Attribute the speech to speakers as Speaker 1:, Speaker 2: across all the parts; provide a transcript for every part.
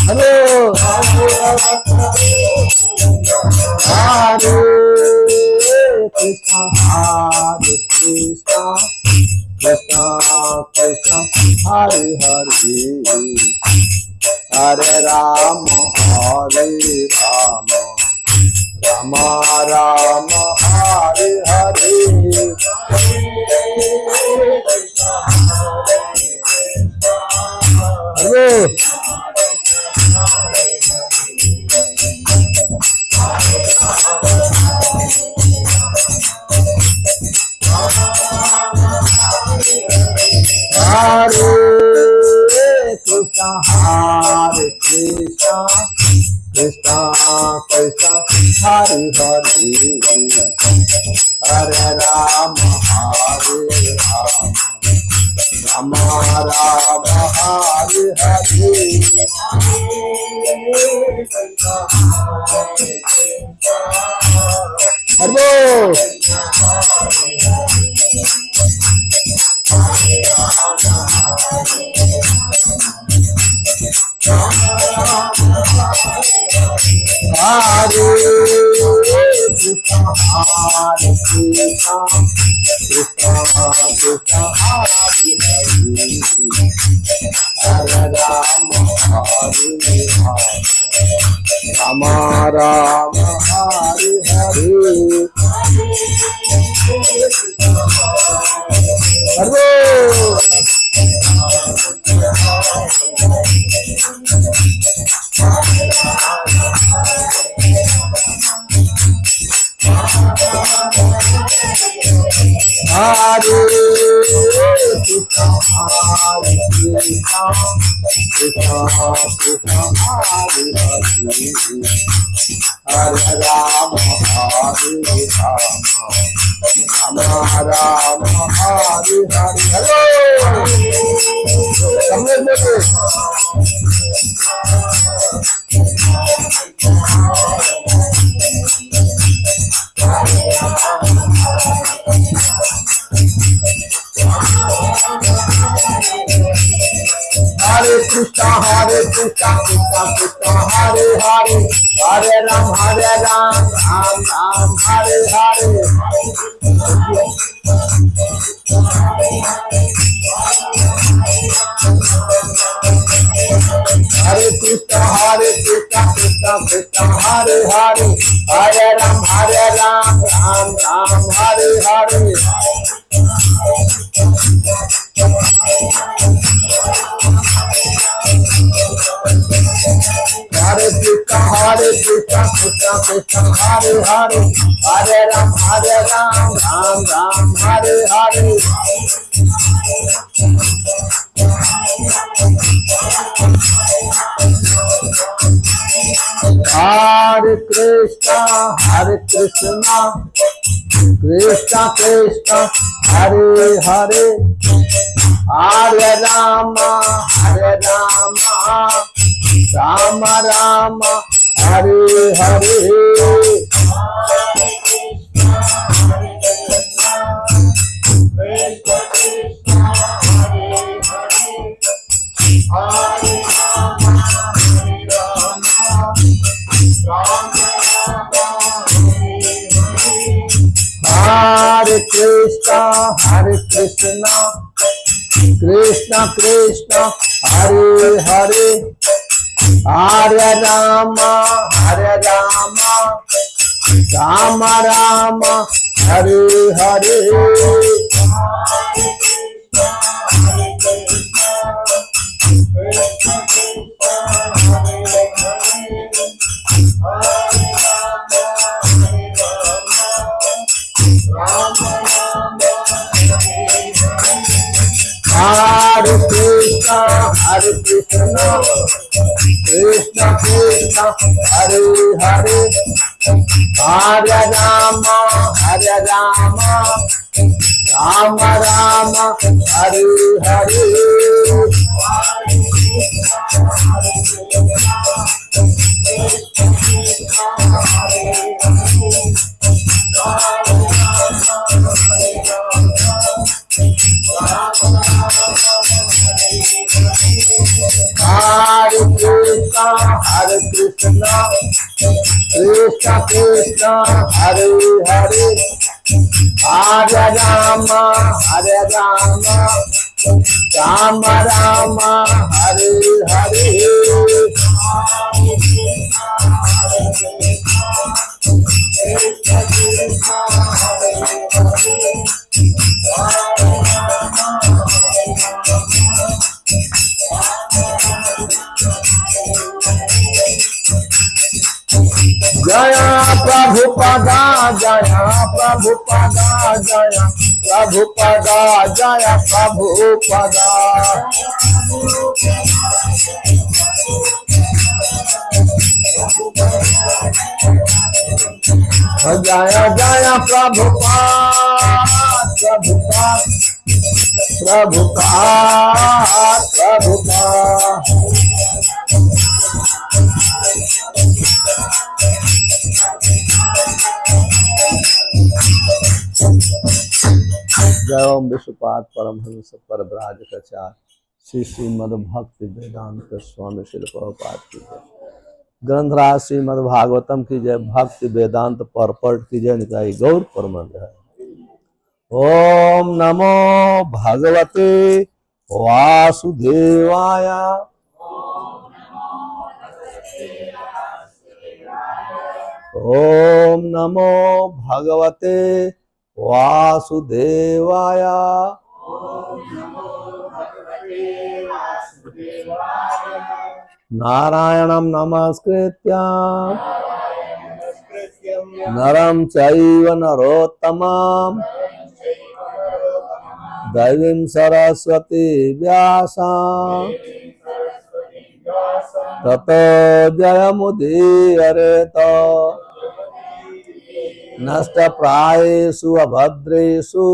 Speaker 1: Hello हरे Krishna Krishna Krishna Hare Hare Hare Ram Ram Ram Hare Hare Hare Hare Krishna Krishna Krishna Hare Hare Hare Ram Ram Ram Hare Hare Hare Hare Krishna Krishna Krishna Hare Hare Ram Ram Hare Hare Hare Hare Krishna Krishna Krishna Krishna Hare Hare Hare Ram Ram Hare Hare Hare Krishna Krishna Krishna Hare Hare Hare Ram Ram Ram Hare Hare Hare Krishna Krishna Krishna Hare Hare Hare Ram Ram Ram Hare Hare Hare Krishna Krishna Krishna Hare Hare Hare Ram Ram Ram Hare Hare Hare Krishna Krishna Krishna Hare Hare Hare Ram Ram Ram Hare Hare Hare Krishna Krishna Krishna Hare Hare Hare Ram Ram Ram Hare Hare Hare Krishna Krishna Krishna Hare Hare Hare Ram Ram Ram Hare Hare Hare Krishna Krishna Krishna Hare Hare Hare Rama Hare Rama Rama Rama Hare Hare Jaya Prabhupada Jaya Prabhupada Jaya Prabhupada Jaya Prabhupada Jaya Jaya Prabhupada Prabhupada Prabhupada Prabhupada जय ओम विश्वपाद परमहंस परिव्राजकाचार्य श्री श्रीमद् भक्ति वेदांत स्वामी श्री प्रभुपाद की जय। ग्रंथराज श्रीमद् भागवतम की जय। भक्ति वेदांत purport की जय। निताई गौर परमंद है। ओम नमो भगवते वासुदेवाय। ओम नमो भगवते वासुदेवाय। नारायणं नमस्कृत्य नरं चैव नरोत्तमं दैवीं सरस्वती व्यासं ततो जयमुदीरयेत। नष्टप्रायेषु अभद्रेषु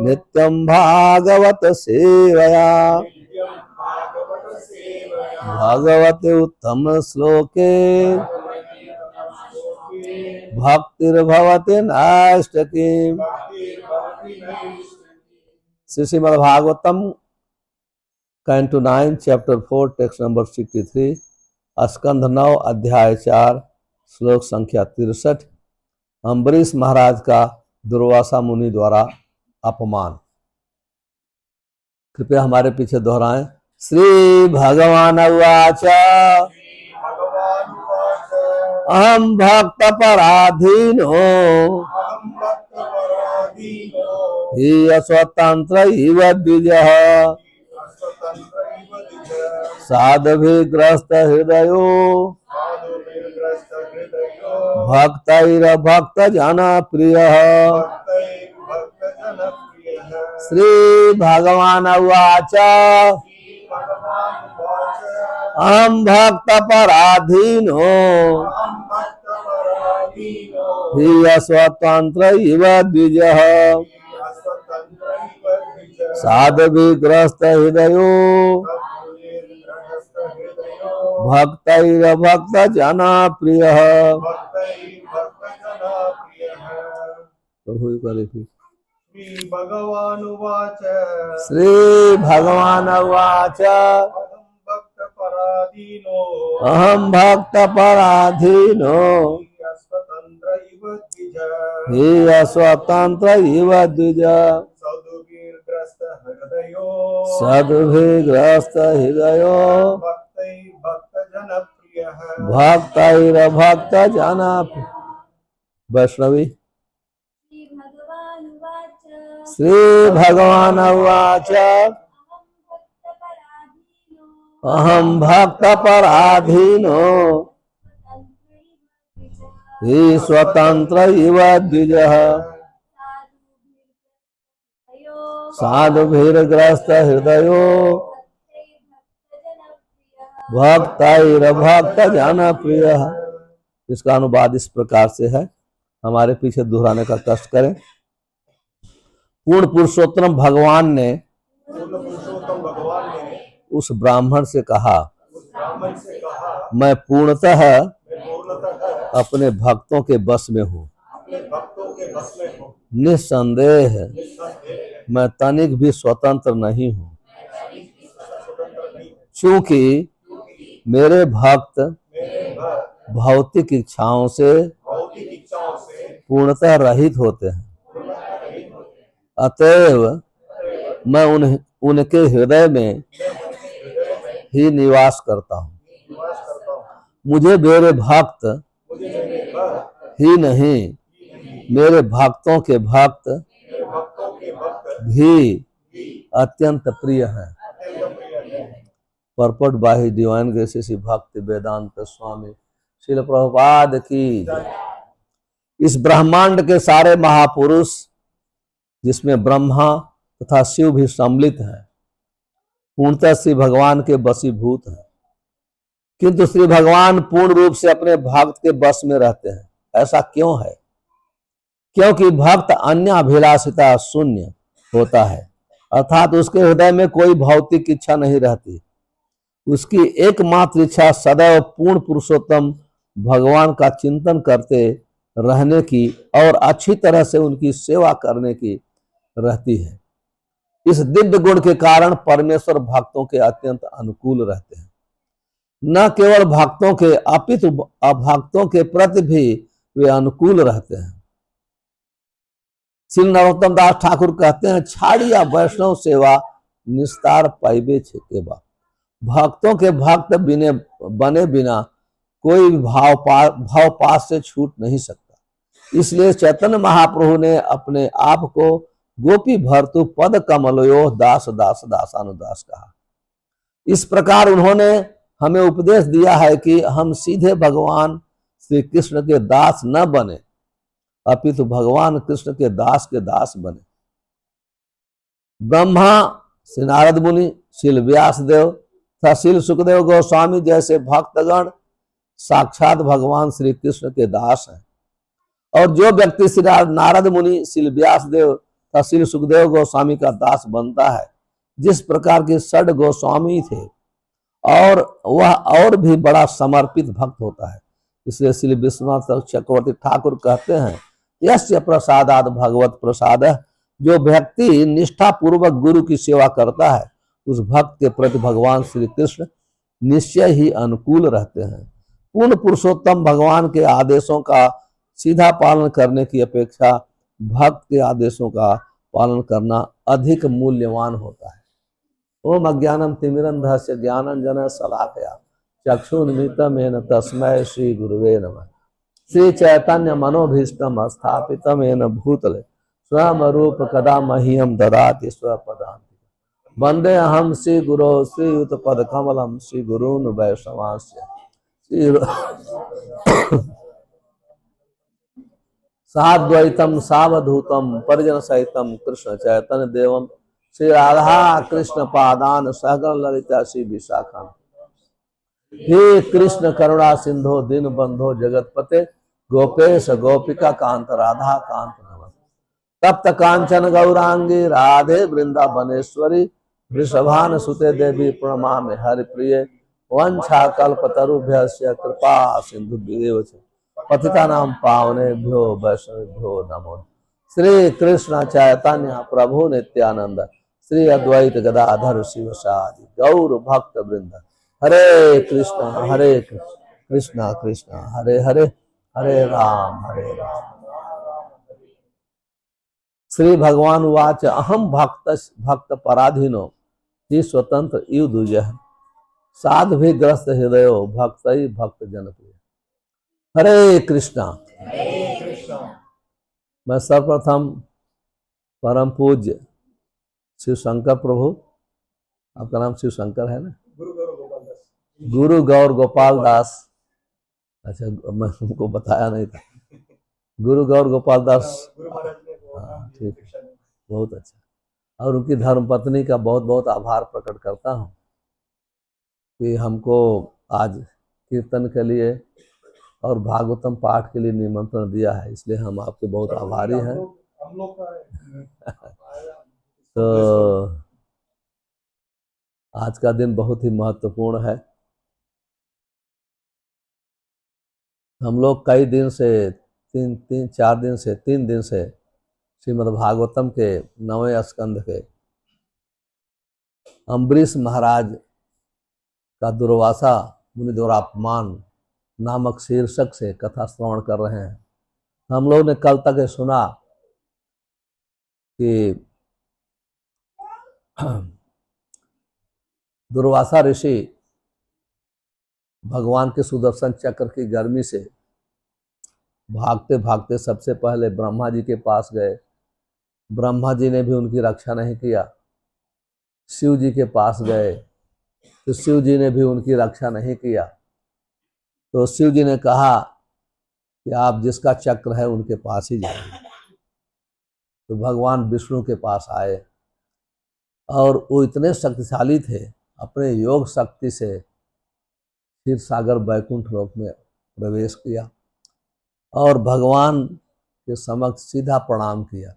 Speaker 1: नित्यं भागवत सेवया भगवते उत्तम श्लोके भक्तिर्भवति नैष्ठिकी। Srimad Bhagavatam canto 9 chapter 4 text number 63 स्कंध 9 अध्याय 4 श्लोक संख्या 63। अम्बरीश महाराज का दुर्वासा मुनि द्वारा अपमान। कृपया हमारे पीछे दोहराएं। श्री भगवान उवाच अहम भक्त पराधीनो हि स्वतंत्र इव द्विजः साधुभिर्ग्रस्त हृदयो भक्तैर्भक्त जनप्रियः। श्री भगवान उवाच अहं भक्त पराधीनो हि स्वतंत्र इव द्विजः साधुभिर्ग्रस्त हृदयो भक्तैर्भक्त जनप्रियः।
Speaker 2: श्री भगवान उवाच
Speaker 1: श्री भगवान उवाच अहं भक्त पराधीनो हि स्वतंत्र इव द्विजः साधुभिर्ग्रस्त हृदयो भक्तैर्भक्त जनप्रियः। वैष्णवी। श्री भगवान उवाच अहं भक्त पराधीनो हि स्वतंत्र इव द्विजः साधुभिर्ग्रस्त हृदयो भक्तैर्भक्त जनप्रियः। इसका अनुवाद इस प्रकार से है, हमारे पीछे दोहराने का कष्ट करें। पूर्ण पुरुषोत्तम भगवान ने उस ब्राह्मण से कहा, मैं पूर्णतः अपने भक्तों के बस में हूँ। निस्संदेह मैं तनिक भी स्वतंत्र नहीं हूँ, क्योंकि मेरे भक्त भौतिक इच्छाओं से पूर्णतः रहित होते हैं, अतएव मैं उनके हृदय में ही निवास करता हूँ। मुझे मेरे भक्त ही नहीं, मेरे भक्तों के भक्त भी अत्यंत प्रिय हैं। परपट बाही डिवाइन ग्रेसेस भक्ति वेदांत स्वामी श्रील प्रभुपाद की जय। इस ब्रह्मांड के सारे महापुरुष, जिसमें ब्रह्मा तथा शिव भी सम्मिलित हैं, पूर्णतः श्री भगवान के वशीभूत हैं, किंतु श्री भगवान पूर्ण रूप से अपने भक्त के वश में रहते हैं। ऐसा क्यों है? क्योंकि भक्त अन्य अभिलाषिता शून्य होता है, अर्थात उसके हृदय में कोई भौतिक इच्छा नहीं रहती। उसकी एकमात्र इच्छा सदैव पूर्ण पुरुषोत्तम भगवान का चिंतन करते रहने की और अच्छी तरह से उनकी सेवा करने की रहती है। इस दिव्य गुण के कारण परमेश्वर भक्तों के अत्यंत अनुकूल रहते हैं। न केवल भक्तों के अपितु अभक्तों के प्रति भी वे अनुकूल रहते हैं। श्री नरोत्तम दास ठाकुर कहते हैं, छाड़िया वैष्णव सेवा निस्तार पाइबे छेकेबा। भक्तों के भक्त बने बिना कोई भाव पास से छूट नहीं सकता। इसलिए चैतन्य महाप्रभु ने अपने आप को गोपी भर्तु पद कमलयो दास दास दासानुदास कहा। इस प्रकार उन्होंने हमें उपदेश दिया है कि हम सीधे भगवान श्री कृष्ण के दास न बने, अपितु भगवान कृष्ण के दास बने। ब्रह्मा श्री नारद मुनि, श्री व्यास देव तथा श्री सुखदेव गोस्वामी जैसे भक्तगण साक्षात भगवान श्री कृष्ण के दास हैं। और जो व्यक्ति श्री नारद मुनि, श्री व्यास देव तथा श्री सुखदेव गोस्वामी का दास बनता है, जिस प्रकार के षड गोस्वामी थे, और वह और भी बड़ा समर्पित भक्त होता है। इसलिए श्री विश्वनाथ चक्रवर्ती ठाकुर कहते हैं, यस्य प्रसादाद भगवत प्रसाद। जो व्यक्ति निष्ठा पूर्वक गुरु की सेवा करता है, उस भक्त के प्रति भगवान श्री कृष्ण निश्चय ही अनुकूल रहते हैं। पूर्ण पुरुषोत्तम भगवान के आदेशों का सीधा पालन करने की अपेक्षा भक्त के आदेशों का पालन करना अधिक मूल्यवान होता है। ओम अज्ञानम तिमिरंधस्य ज्ञानंजन शलाकया चक्षुन्मिलितं तस्मै श्री गुरुवे नमः। श्री चैतन्य मनोभीष्टम स्थापितम येन भूतले स्वयं रूप कदा मह्यम ददाति स्वपदान्ति। वंदे अहम श्री गुरो श्रीयुत पद कमलम श्री गुरून् वैष्णवांश्च साद्वैतम सावधूतम परिजन सहितम कृष्ण चैतन्य देवम श्री राधा कृष्ण पादान सहगण ललिता श्री विशाखा। हे कृष्ण करुणा सिंधो दीन बंधो जगतपते गोपेश गोपिका कांत राधा कांत नमः। तप्त कांचन गौरांगी राधे वृंदावनेश्वरी वृषभान सुते देवी प्रणमामि हरिप्रिये। वंशा कल्पतरुभ्यस्य कृपा सिंधुभ्येव च पतितानां पावनेभ्यो वैष्णवेभ्यो नमो। श्री कृष्ण चैतन्य प्रभु नित्यानंद श्री अद्वैत गदाधर शिवसादि गौर भक्त वृंद। हरे कृष्ण कृष्ण कृष्ण हरे हरे, हरे राम श्री भगवान उवाच अहम भक्त पराधीनो ही स्वतंत्र युद्ध साध्वी ग्रस्त हृदयो भक्त भक्त जनप्रिय। हरे कृष्णा। मैं सर्वप्रथम परम पूज्य शिव शंकर प्रभु, आपका नाम शिव शंकर है ना? गुरु गौर गोपाल दास। अच्छा, मैं उनको बताया नहीं था। गुरु गौर गोपाल दास, हाँ ठीक, बहुत अच्छा। और उनकी धर्मपत्नी का बहुत बहुत आभार प्रकट करता हूँ कि हमको आज कीर्तन के लिए और भागवतम पाठ के लिए निमंत्रण दिया है, इसलिए हम आपके बहुत आभारी हैं। तो आज का दिन बहुत ही महत्वपूर्ण है। हम लोग कई दिन से तीन दिन से श्रीमद् भागवतम के 9वें स्कंद के अम्बरीश महाराज का दुर्वासा मुनिद्वारापमान नामक शीर्षक से कथा श्रवण कर रहे हैं। हम लोग ने कल तक ये सुना कि दुर्वासा ऋषि भगवान के सुदर्शन चक्र की गर्मी से भागते भागते सबसे पहले ब्रह्मा जी के पास गए। ब्रह्मा जी ने भी उनकी रक्षा नहीं किया। शिव जी के पास गए तो शिव जी ने भी उनकी रक्षा नहीं किया। तो शिव जी ने कहा कि आप जिसका चक्र है उनके पास ही जाइए। तो भगवान विष्णु के पास आए और वो इतने शक्तिशाली थे, अपने योग शक्ति से क्षीर सागर वैकुंठ लोक में प्रवेश किया और भगवान के समक्ष सीधा प्रणाम किया,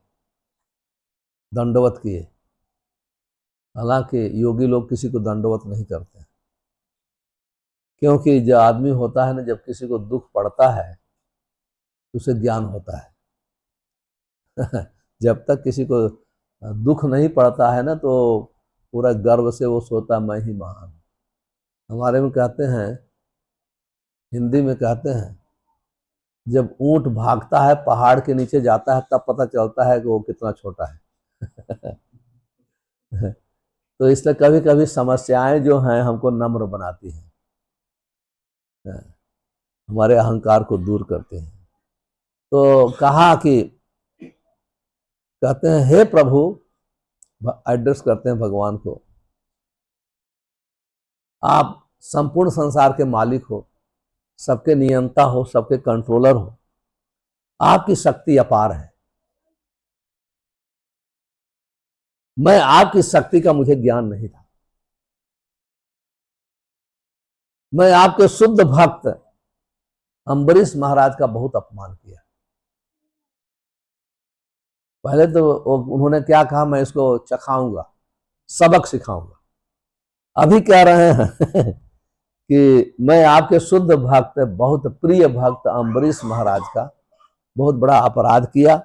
Speaker 1: दंडवत किए। हालांकि योगी लोग किसी को दंडवत नहीं करते, क्योंकि जो आदमी होता है ना, जब किसी को दुख पड़ता है तो उसे ज्ञान होता है। जब तक किसी को दुख नहीं पड़ता है ना, तो पूरा गर्व से वो सोता मैं ही महान। हमारे में कहते हैं, हिंदी में कहते हैं, जब ऊंट भागता है पहाड़ के नीचे जाता है तब पता चलता है कि वो कितना छोटा है। तो इसलिए कभी कभी समस्याएं जो हैं हमको नम्र बनाती हैं, हमारे अहंकार को दूर करते हैं। तो कहा कि कहते हैं, हे प्रभु, एड्रेस करते हैं भगवान को, आप संपूर्ण संसार के मालिक हो, सबके नियंता हो, सबके कंट्रोलर हो, आपकी शक्ति अपार है। मैं आपकी शक्ति का मुझे ज्ञान नहीं था। मैं आपके शुद्ध भक्त अम्बरीश महाराज का बहुत अपमान किया। पहले तो उन्होंने क्या कहा, मैं इसको चखाऊंगा, सबक सिखाऊंगा। अभी कह रहे हैं कि मैं आपके शुद्ध भक्त, बहुत प्रिय भक्त अम्बरीश महाराज का बहुत बड़ा अपराध किया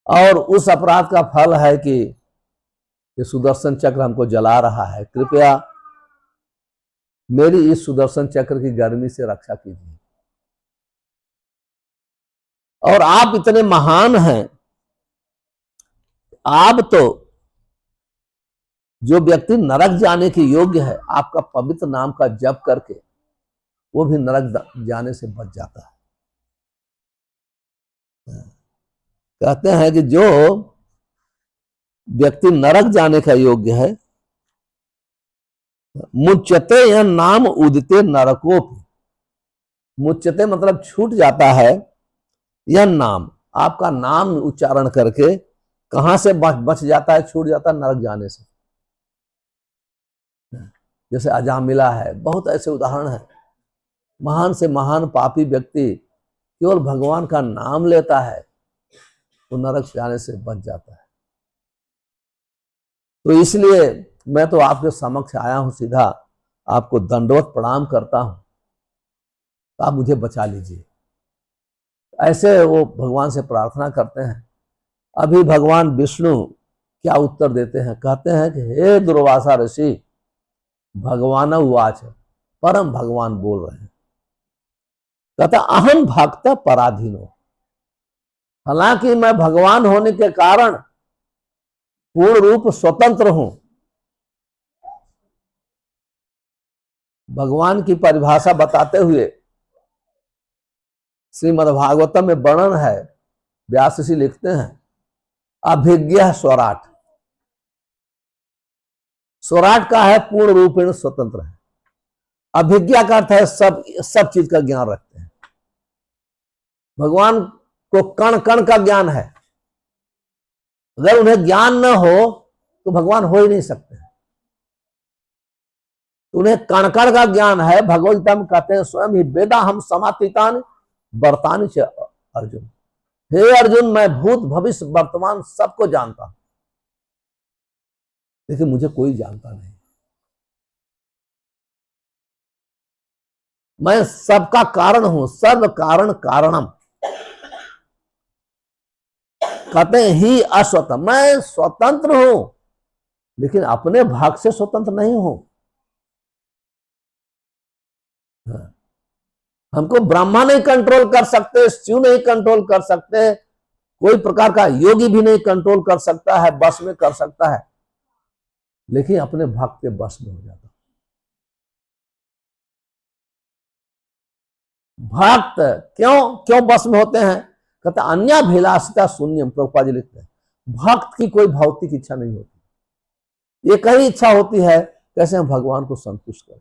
Speaker 1: और उस अपराध का फल है कि ये सुदर्शन चक्र हमको जला रहा है। कृपया मेरी इस सुदर्शन चक्र की गर्मी से रक्षा कीजिए। और आप इतने महान हैं, आप तो जो व्यक्ति नरक जाने के योग्य है, आपका पवित्र नाम का जप करके वो भी नरक जाने से बच जाता है। कहते हैं कि जो व्यक्ति नरक जाने का योग्य है, मुच्यते या नाम उदिते नरकों, मुच्यते मतलब छूट जाता है, यह नाम, आपका नाम उच्चारण करके कहां से बच जाता है, छूट जाता है नरक जाने से। जैसे अजामिला है, बहुत ऐसे उदाहरण है। महान से महान पापी व्यक्ति केवल भगवान का नाम लेता है तो नरक जाने से बच जाता है। तो इसलिए मैं तो आपके समक्ष आया हूं, सीधा आपको दंडवत प्रणाम करता हूं, तो आप मुझे बचा लीजिए। ऐसे वो भगवान से प्रार्थना करते हैं। अभी भगवान विष्णु क्या उत्तर देते हैं, कहते हैं कि हे दुर्वासा ऋषि, भगवान उवाच, परम भगवान बोल रहे हैं, कहता अहम भक्त पराधीनो, हालांकि मैं भगवान होने के कारण पूर्ण रूप स्वतंत्र हूं। भगवान की परिभाषा बताते हुए श्रीमद्भागवतम में वर्णन है, व्यास ऋषि लिखते हैं, अभिज्ञ स्वराट, स्वराट का है पूर्ण रूपेण स्वतंत्र है। अभिज्ञा का अर्थ है सब चीज का ज्ञान रखते हैं। भगवान को कण कण का ज्ञान है। अगर उन्हें ज्ञान न हो तो भगवान हो ही नहीं सकते। उन्हें कण कण का ज्ञान है। भगवत गीता में कहते हैं, स्वयं ही वेदा हम समातीतान वर्तानि च अर्जुन, हे अर्जुन, मैं भूत भविष्य वर्तमान सबको जानता हूं, लेकिन मुझे कोई जानता नहीं। मैं सबका कारण हूं, सर्व कारण कारणम। कहते हैं ही अस्वतंत्र, मैं स्वतंत्र हूं लेकिन अपने भाग से स्वतंत्र नहीं हूं। हमको ब्रह्मा नहीं कंट्रोल कर सकते, शिव नहीं कंट्रोल कर सकते, कोई प्रकार का योगी भी नहीं कंट्रोल कर सकता है, बस में कर सकता है, लेकिन अपने भक्त के बस में हो जाता। भक्त क्यों क्यों बस में होते हैं? कहते अन्याभिलाषिता शून्यम, प्रभुपाद जी लिखते हैं भक्त की कोई भौतिक इच्छा नहीं होती, एक ही इच्छा होती है कैसे हम भगवान को संतुष्ट करें,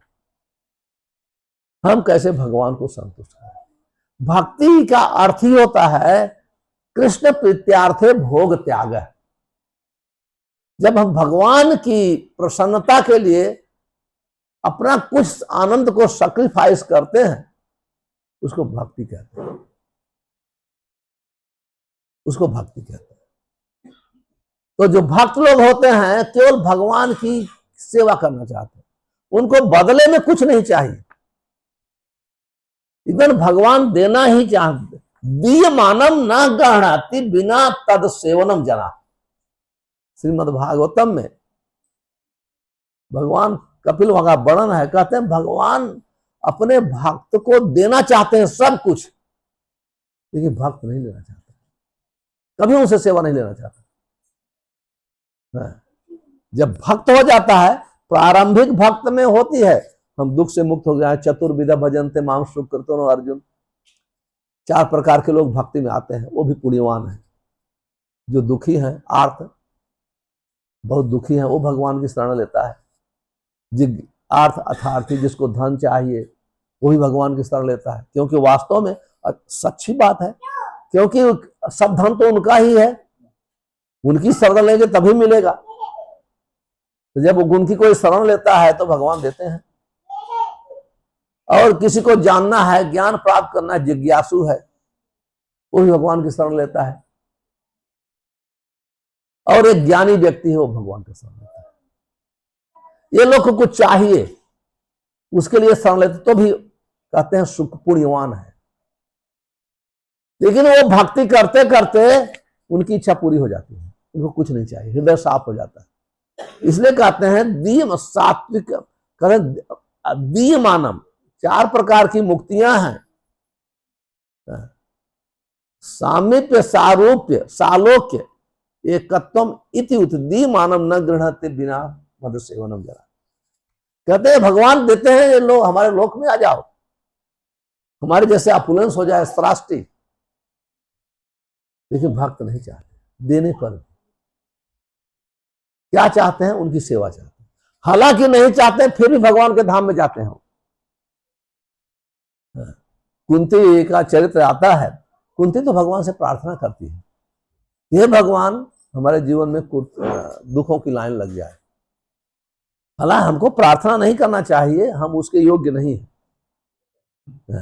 Speaker 1: हम कैसे भगवान को संतुष्ट करें। भक्ति का अर्थ ही होता है कृष्ण प्रीत्यार्थे भोग त्याग। जब हम भगवान की प्रसन्नता के लिए अपना कुछ आनंद को सैक्रिफाइस करते हैं, उसको भक्ति कहते हैं, उसको भक्ति कहते हैं। तो जो भक्त लोग होते हैं केवल भगवान की सेवा करना चाहते हैं, उनको बदले में कुछ नहीं चाहिए, इधर भगवान देना ही चाहते। दीयमानम न गृह्णाति बिना तद सेवनम जना। श्रीमद् भागवतम में भगवान कपिल वहां का वर्णन है, कहते हैं भगवान अपने भक्त को देना चाहते हैं सब कुछ, लेकिन भक्त नहीं लेना चाहता, कभी उनसे सेवा नहीं लेना चाहता। जब भक्त हो जाता है, प्रारंभिक भक्त में होती है हम दुख से मुक्त हो गए, चतुर्विधा भजन्ते माम सुकृतो अर्जुन, 4 प्रकार के लोग भक्ति में आते हैं, वो भी पुण्यवान है। जो दुखी हैं, आर्त बहुत दुखी है, वो भगवान की शरण लेता है। जिग आर्थ अर्थार्थी, जिसको धन चाहिए वो भी भगवान की शरण लेता है, क्योंकि वास्तव में सच्ची बात है, क्योंकि सब धन तो उनका ही है, उनकी शरण लेंगे तभी मिलेगा। तो जब उनकी कोई शरण लेता है तो भगवान देते हैं। और किसी को जानना है, ज्ञान प्राप्त करना है, जिज्ञासु है, वो भी भगवान की शरण लेता है। और एक ज्ञानी व्यक्ति है, वो भगवान की शरण लेता है। ये लोग को कुछ चाहिए, उसके लिए शरण लेते तो भी कहते हैं सुख पुण्यवान है, लेकिन वो भक्ति करते करते उनकी इच्छा पूरी हो जाती है, उनको कुछ नहीं चाहिए, हृदय साफ हो जाता है। इसलिए कहते हैं दीय सात्विक, दीय मानम, 4 प्रकार की मुक्तियां हैं, सामीप्य, सारूप्य, सालोक्य, एकत्वम इति उत दी मानम न गृह्णते बिना मद सेवनम जरा। कहते हैं भगवान देते हैं, ये लोग हमारे लोक में आ जाओ, हमारे जैसे अपुलेंस हो जाए, त्राष्टी, लेकिन भक्त नहीं चाहते। देने पर क्या चाहते हैं? उनकी सेवा चाहते हैं, हालांकि नहीं चाहते फिर भी भगवान के धाम में जाते हैं। कुंती का चरित्र आता है, कुंती तो भगवान से प्रार्थना करती है, हे भगवान हमारे जीवन में दुखों की लाइन लग जाए। हालांकि हमको प्रार्थना नहीं करना चाहिए, हम उसके योग्य नहीं है,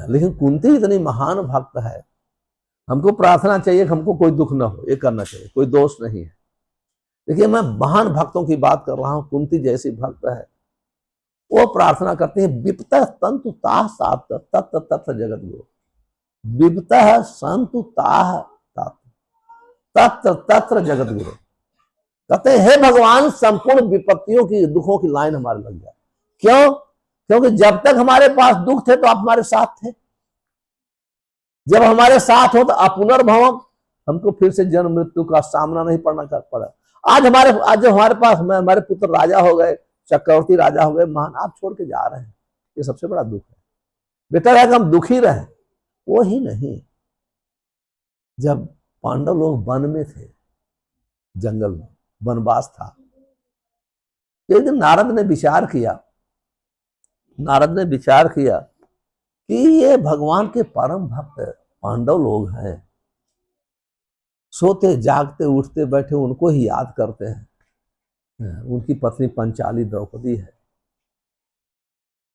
Speaker 1: लेकिन कुंती इतनी महान भक्त है, हमको प्रार्थना चाहिए कि हमको कोई दुख ना हो, ये करना चाहिए, कोई दोष नहीं है। देखिए मैं महान भक्तों की बात कर रहा हूं, कुंती जैसी भक्त है, वो प्रार्थना करते हैं विपतः तंतु ताह सात तत् तत् जगत गुरु, विपतः संतु ताह तत्र तत्र जगत गुरु। कहते हैं हे भगवान संपूर्ण विपत्तियों की, दुखों की लाइन हमारे लग जाए। क्यों? क्योंकि जब तक हमारे पास दुख थे तो आप हमारे साथ थे, जब हमारे साथ हो तो अपुनर्भवम, हमको फिर से जन्म मृत्यु का सामना नहीं पड़ना पड़ा। आज हमारे पास हमारे पुत्र राजा हो गए, चक्रवर्ती राजा हो गए, महान, आप छोड़ के जा रहे हैं, ये सबसे बड़ा दुख है। बेटर है कि हम दुखी रहे, वो ही नहीं। जब पांडव लोग वन में थे, जंगल में वनवास था, तो एक दिन नारद ने विचार किया कि ये भगवान के परम भक्त पांडव लोग हैं, सोते जागते उठते बैठे उनको ही याद करते हैं, उनकी पत्नी पंचाली द्रौपदी है,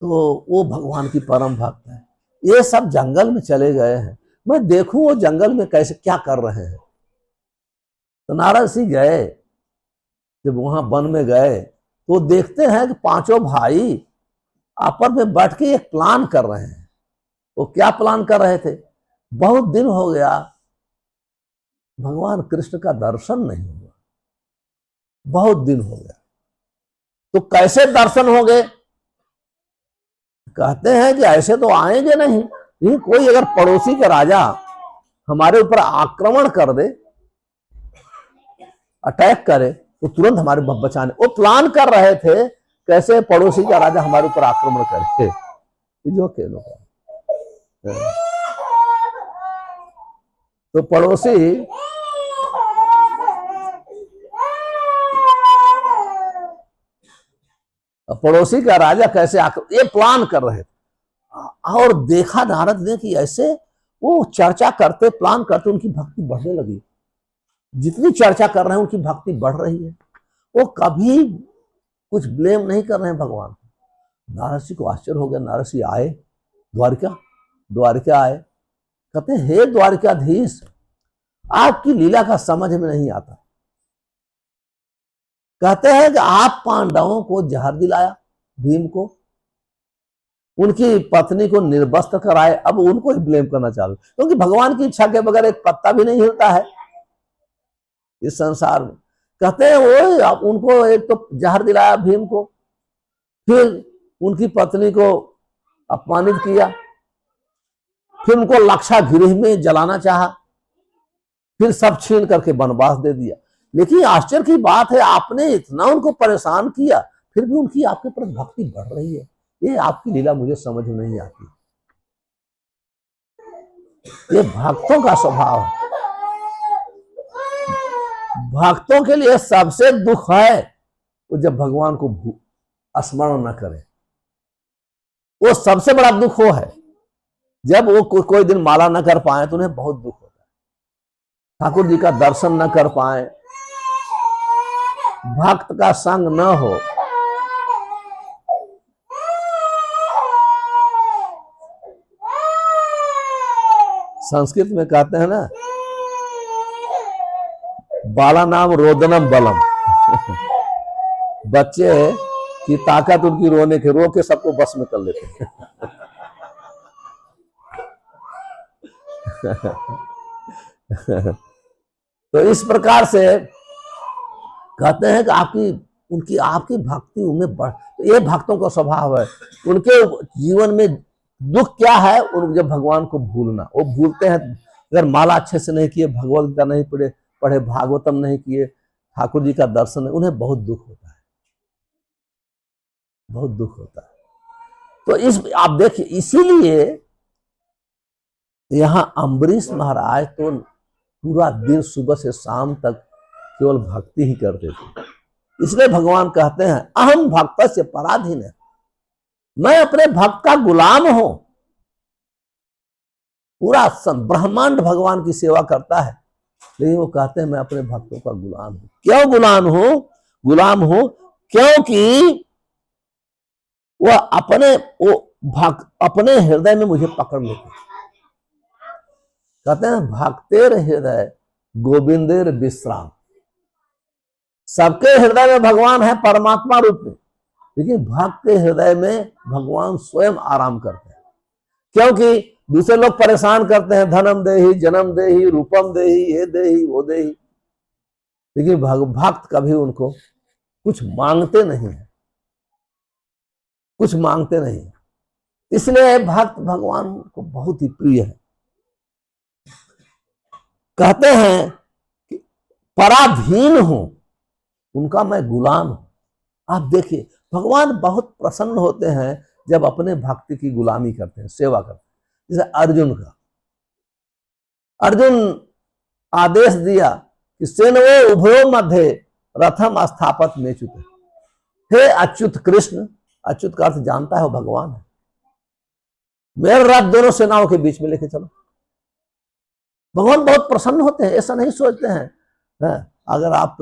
Speaker 1: तो वो भगवान की परम भक्त है। ये सब जंगल में चले गए हैं, मैं देखूं वो जंगल में कैसे क्या कर रहे हैं। तो नारद सिंह गए, जब वहां वन में गए तो देखते हैं कि 5 भाई आपस में बैठ के एक प्लान कर रहे हैं। वो क्या प्लान कर रहे थे? बहुत दिन हो गया भगवान कृष्ण का दर्शन नहीं हुआ, बहुत दिन हो गया, तो कैसे दर्शन होंगे? कहते हैं कि ऐसे तो आएंगे नहीं, लेकिन कोई अगर पड़ोसी का राजा हमारे ऊपर आक्रमण कर दे, अटैक करे, तो तुरंत हमारे बचाने, वो प्लान कर रहे थे कैसे पड़ोसी का राजा हमारे ऊपर आक्रमण करे। जो के लोग तो पड़ोसी का राजा कैसे आक्रमण, ये प्लान कर रहे थे। और देखा नारद ने कि ऐसे वो चर्चा करते, प्लान करते, उनकी भक्ति बढ़ने लगी। जितनी चर्चा कर रहे हैं उनकी भक्ति बढ़ रही है। वो कभी कुछ ब्लेम नहीं कर रहे हैं भगवान। नारद जी को आश्चर्य हो गया। नारद जी आए द्वारिका आए, कहते हैं हे द्वारिकाधीश, आपकी लीला का समझ में नहीं आता। कहते हैं कि आप पांडवों को जहर दिलाया, भीम को, उनकी पत्नी को निर्वस्त्र कराए, अब उनको ही ब्लेम करना चालू, क्योंकि भगवान की इच्छा के बगैर एक पत्ता भी नहीं हिलता है इस संसार में। कहते हैं वो उनको एक तो जहर दिलाया भीम को, फिर उनकी पत्नी को अपमानित किया, फिर उनको लक्षा गृह में जलाना चाहा, फिर सब छीन करके वनवास दे दिया। लेकिन आश्चर्य की बात है, आपने इतना उनको परेशान किया, फिर भी उनकी आपके प्रति भक्ति बढ़ रही है। ये आपकी लीला मुझे समझ में नहीं आती। ये भक्तों का स्वभाव है। भक्तों के लिए सबसे दुख है वो जब भगवान को स्मरण न करे। वो सबसे बड़ा दुख वो है जब वो कोई दिन माला न कर पाए तो उन्हें बहुत दुख होता है। ठाकुर जी का दर्शन न कर पाए, भक्त का संग न हो, संस्कृत में कहते हैं ना, बाला नाम रोदनम बलम। बच्चे की ताकत उनकी रोने के, रो के सबको बस में कर लेते हैं। तो इस प्रकार से कहते हैं कि आपकी भक्ति उनमें बढ़, तो ये भक्तों का स्वभाव है। उनके जीवन में दुख क्या है, जब भगवान को भूलना, वो भूलते हैं। अगर माला अच्छे से नहीं किए, भगवद गीता नहीं पढ़े, भागवतम नहीं किए, ठाकुर जी का दर्शन नहीं, उन्हें बहुत दुख होता है, बहुत दुख होता है। तो आप देखिए, इसीलिए यहां अम्बरीश महाराज तो पूरा दिन सुबह से शाम तक केवल भक्ति ही करते थे। इसलिए भगवान कहते हैं अहम भक्त से पराधीन है, मैं अपने भक्त का गुलाम हूं। पूरा ब्रह्मांड भगवान की सेवा करता है, लेकिन वो कहते हैं मैं अपने भक्तों का गुलाम हूं। क्यों गुलाम हूं? क्योंकि वह अपने हृदय में मुझे पकड़ लेते। कहते हैं भक्तेर हृदय गोविंदेर विश्राम। सबके हृदय में भगवान है परमात्मा रूप में, लेकिन भक्त के हृदय में भगवान स्वयं आराम करते हैं। क्योंकि दूसरे लोग परेशान करते हैं, धनम देहि, जन्म देहि, रूपम देहि, ये देहि, वो देहि, लेकिन भक्त कभी उनको कुछ मांगते नहीं है, कुछ मांगते नहीं। इसलिए भक्त भगवान को बहुत ही प्रिय है। कहते हैं कि पराधीन हूं, उनका मैं गुलाम हूं। आप देखिए, भगवान बहुत प्रसन्न होते हैं जब अपने भक्ति की गुलामी करते हैं, सेवा करते हैं। जैसे अर्जुन आदेश दिया कि सेनवो उभयो मध्य रथम स्थापत में चुके। हे अच्युत कृष्ण, अच्युत का अर्थ जानता है भगवान है, मेरे रथ दोनों सेनाओं के बीच में लेके चलो। भगवान बहुत प्रसन्न होते हैं, ऐसा नहीं सोचते हैं। अगर आप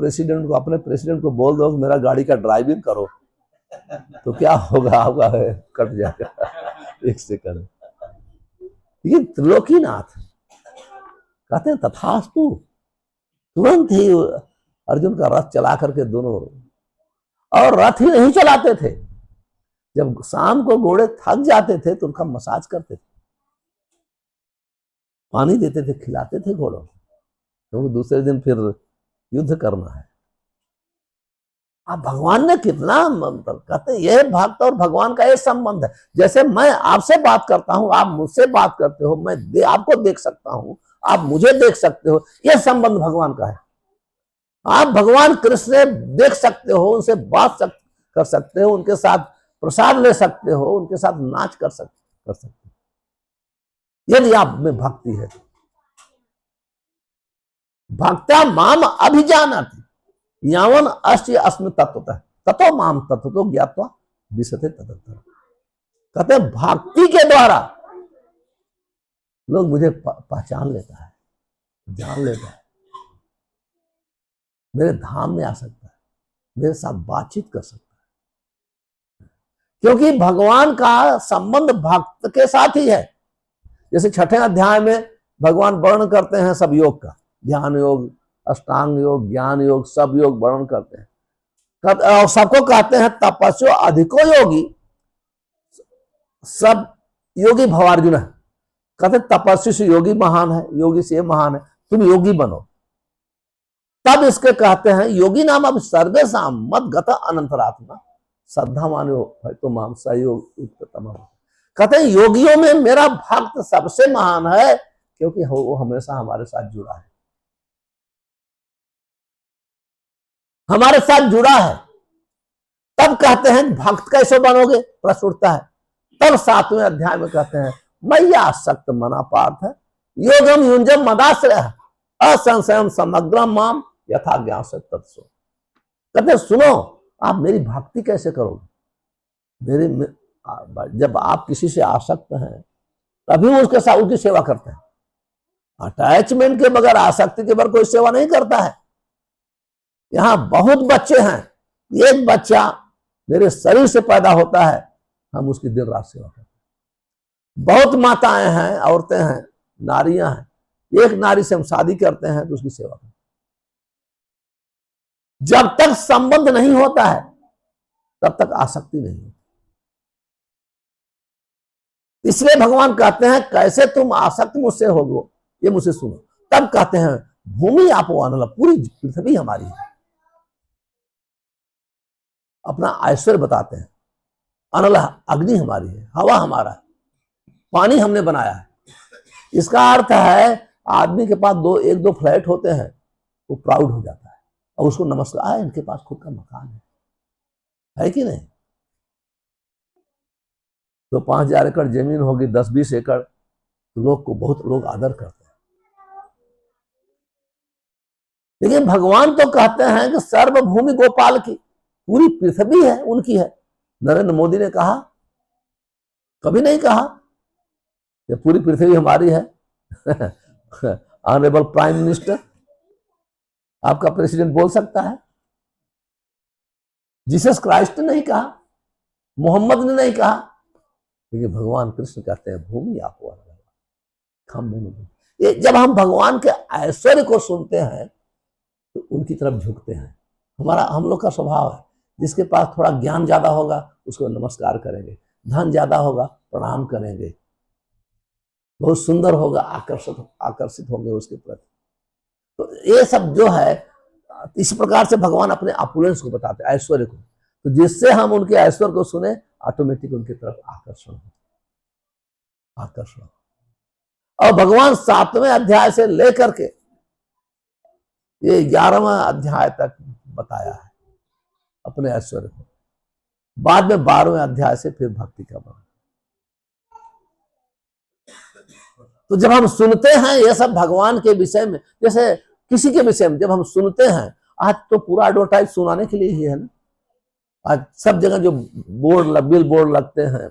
Speaker 1: अपने प्रेसिडेंट को बोल दो कि मेरा गाड़ी का ड्राइविंग करो, तो क्या होगा, आपका कट जाएगा 1 सेकंड। ये त्रिलोकीनाथ कहते हैं तथास्तु, तुरंत ही अर्जुन का रथ चला करके दोनों, और रथ ही नहीं चलाते थे, जब शाम को घोड़े थक जाते थे तो उनका मसाज करते थे, पानी देते थे, खिलाते थे घोड़ों, क्योंकि दूसरे दिन फिर युद्ध करना है। आप भगवान ने कितना मतलब कहते हैं, यह भक्त और भगवान का ये संबंध है। जैसे मैं आपसे बात करता हूं, आप मुझसे बात करते हो, मैं आपको देख सकता हूं, आप मुझे देख सकते हो, यह संबंध भगवान का है। आप भगवान कृष्ण से देख सकते हो, उनसे कर सकते हो, उनके साथ प्रसाद ले सकते हो, उनके साथ नाच कर सकते हो, यदि आप में भक्ति है। भक्ता माम अभिजानाति यावन अस्य अस्मि तत्वतः ततो माम तत्वतो ज्ञात्वा विशते ततः। कहते भक्ति के द्वारा लोग मुझे पहचान लेता है, जान लेता है, मेरे धाम में आ सकता है, मेरे साथ बातचीत कर सकता है, क्योंकि भगवान का संबंध भक्त के साथ ही है। जैसे 6ठे अध्याय में भगवान वर्णन करते हैं सब योग का, ध्यान योग, अष्टांग योग, ज्ञान योग, सब योग वर्णन करते हैं, और सबको कहते हैं तपस्यो अधिको योगी सब योगी भवार्जुन है। कहते तपस्वी से योगी महान है, योगी से महान है, तुम योगी बनो। तब इसके कहते हैं योगी नाम अब सर्वेशा मत गत अनंतरात्मा श्रद्धा मानो तो माम सहयोग उत्तम। कहते हैं योगियों में मेरा भक्त सबसे महान है, क्योंकि वो हमेशा हमारे साथ जुड़ा है, हमारे साथ जुड़ा है। तब कहते हैं भक्त कैसे बनोगे, प्रश्न उठता है। तब 7वें अध्याय में कहते हैं मैया आसक्त मना पार्थ है योगम युंजम मदाश्रय असंशयम समग्रम माम यथा ज्ञान से तत्सो। कहते सुनो, आप मेरी भक्ति कैसे करोगे, जब आप किसी से आसक्त हैं तभी उसके साथ उसकी सेवा करते हैं। अटैचमेंट के बगैर, आसक्ति के बगैर कोई सेवा नहीं करता है। यहां बहुत बच्चे हैं, एक बच्चा मेरे शरीर से पैदा होता है, हम उसकी दिन रात सेवा करते हैं। बहुत माताएं हैं, औरतें हैं, नारियां हैं, एक नारी से हम शादी करते हैं तो उसकी सेवा करते हैं। जब तक संबंध नहीं होता है तब तक आसक्ति नहीं होती। इसलिए भगवान कहते हैं कैसे तुम आसक्त मुझसे होगो, ये मुझसे सुनो। तब कहते हैं भूमि आपो अनल, पूरी पृथ्वी हमारी है। अपना ऐश्वर्य बताते हैं, अनल अग्नि हमारी है, हवा हमारा है, पानी हमने बनाया है। इसका अर्थ है आदमी के पास एक दो फ्लैट होते हैं, वो प्राउड हो जाता है और उसको नमस्कार, इनके पास खुद का मकान है कि नहीं। तो 5000 एकड़ जमीन होगी, 10-20 एकड़, लोग को बहुत लोग आदर करते हैं। लेकिन भगवान तो कहते हैं कि सर्वभूमि गोपाल की, पूरी पृथ्वी है उनकी है। नरेंद्र मोदी ने कहा, कभी नहीं कहा कि पूरी पृथ्वी हमारी है। ऑनरेबल प्राइम मिनिस्टर, आपका प्रेसिडेंट बोल सकता है। जीसस क्राइस्ट ने नहीं कहा, मोहम्मद ने नहीं कहा, लेकिन भगवान कृष्ण कहते हैं भूमि आपको हम भूमि। जब हम भगवान के ऐश्वर्य को सुनते हैं तो उनकी तरफ झुकते हैं। हम लोग का स्वभाव है, जिसके पास थोड़ा ज्ञान ज्यादा होगा उसको नमस्कार करेंगे, धन ज्यादा होगा प्रणाम करेंगे, बहुत सुंदर होगा आकर्षित होंगे उसके प्रति। तो ये सब जो है, इस प्रकार से भगवान अपने ऑपुलेंस को बताते हैं, ऐश्वर्य को। तो जिससे हम उनके ऐश्वर्य को सुने, ऑटोमेटिक उनकी तरफ आकर्षण। और भगवान 7वें अध्याय से लेकर के ये 11वां अध्याय तक बताया है अपने ऐश्वर्य को। बाद में 12वें अध्याय से फिर भक्ति का वर्णन। तो जब हम सुनते हैं ये सब भगवान के विषय में, जैसे किसी के विषय में जब हम सुनते हैं, आज तो पूरा एडवर्टाइज सुनाने के लिए ही है ना। आज सब जगह जो बिल बोर्ड लगते हैं,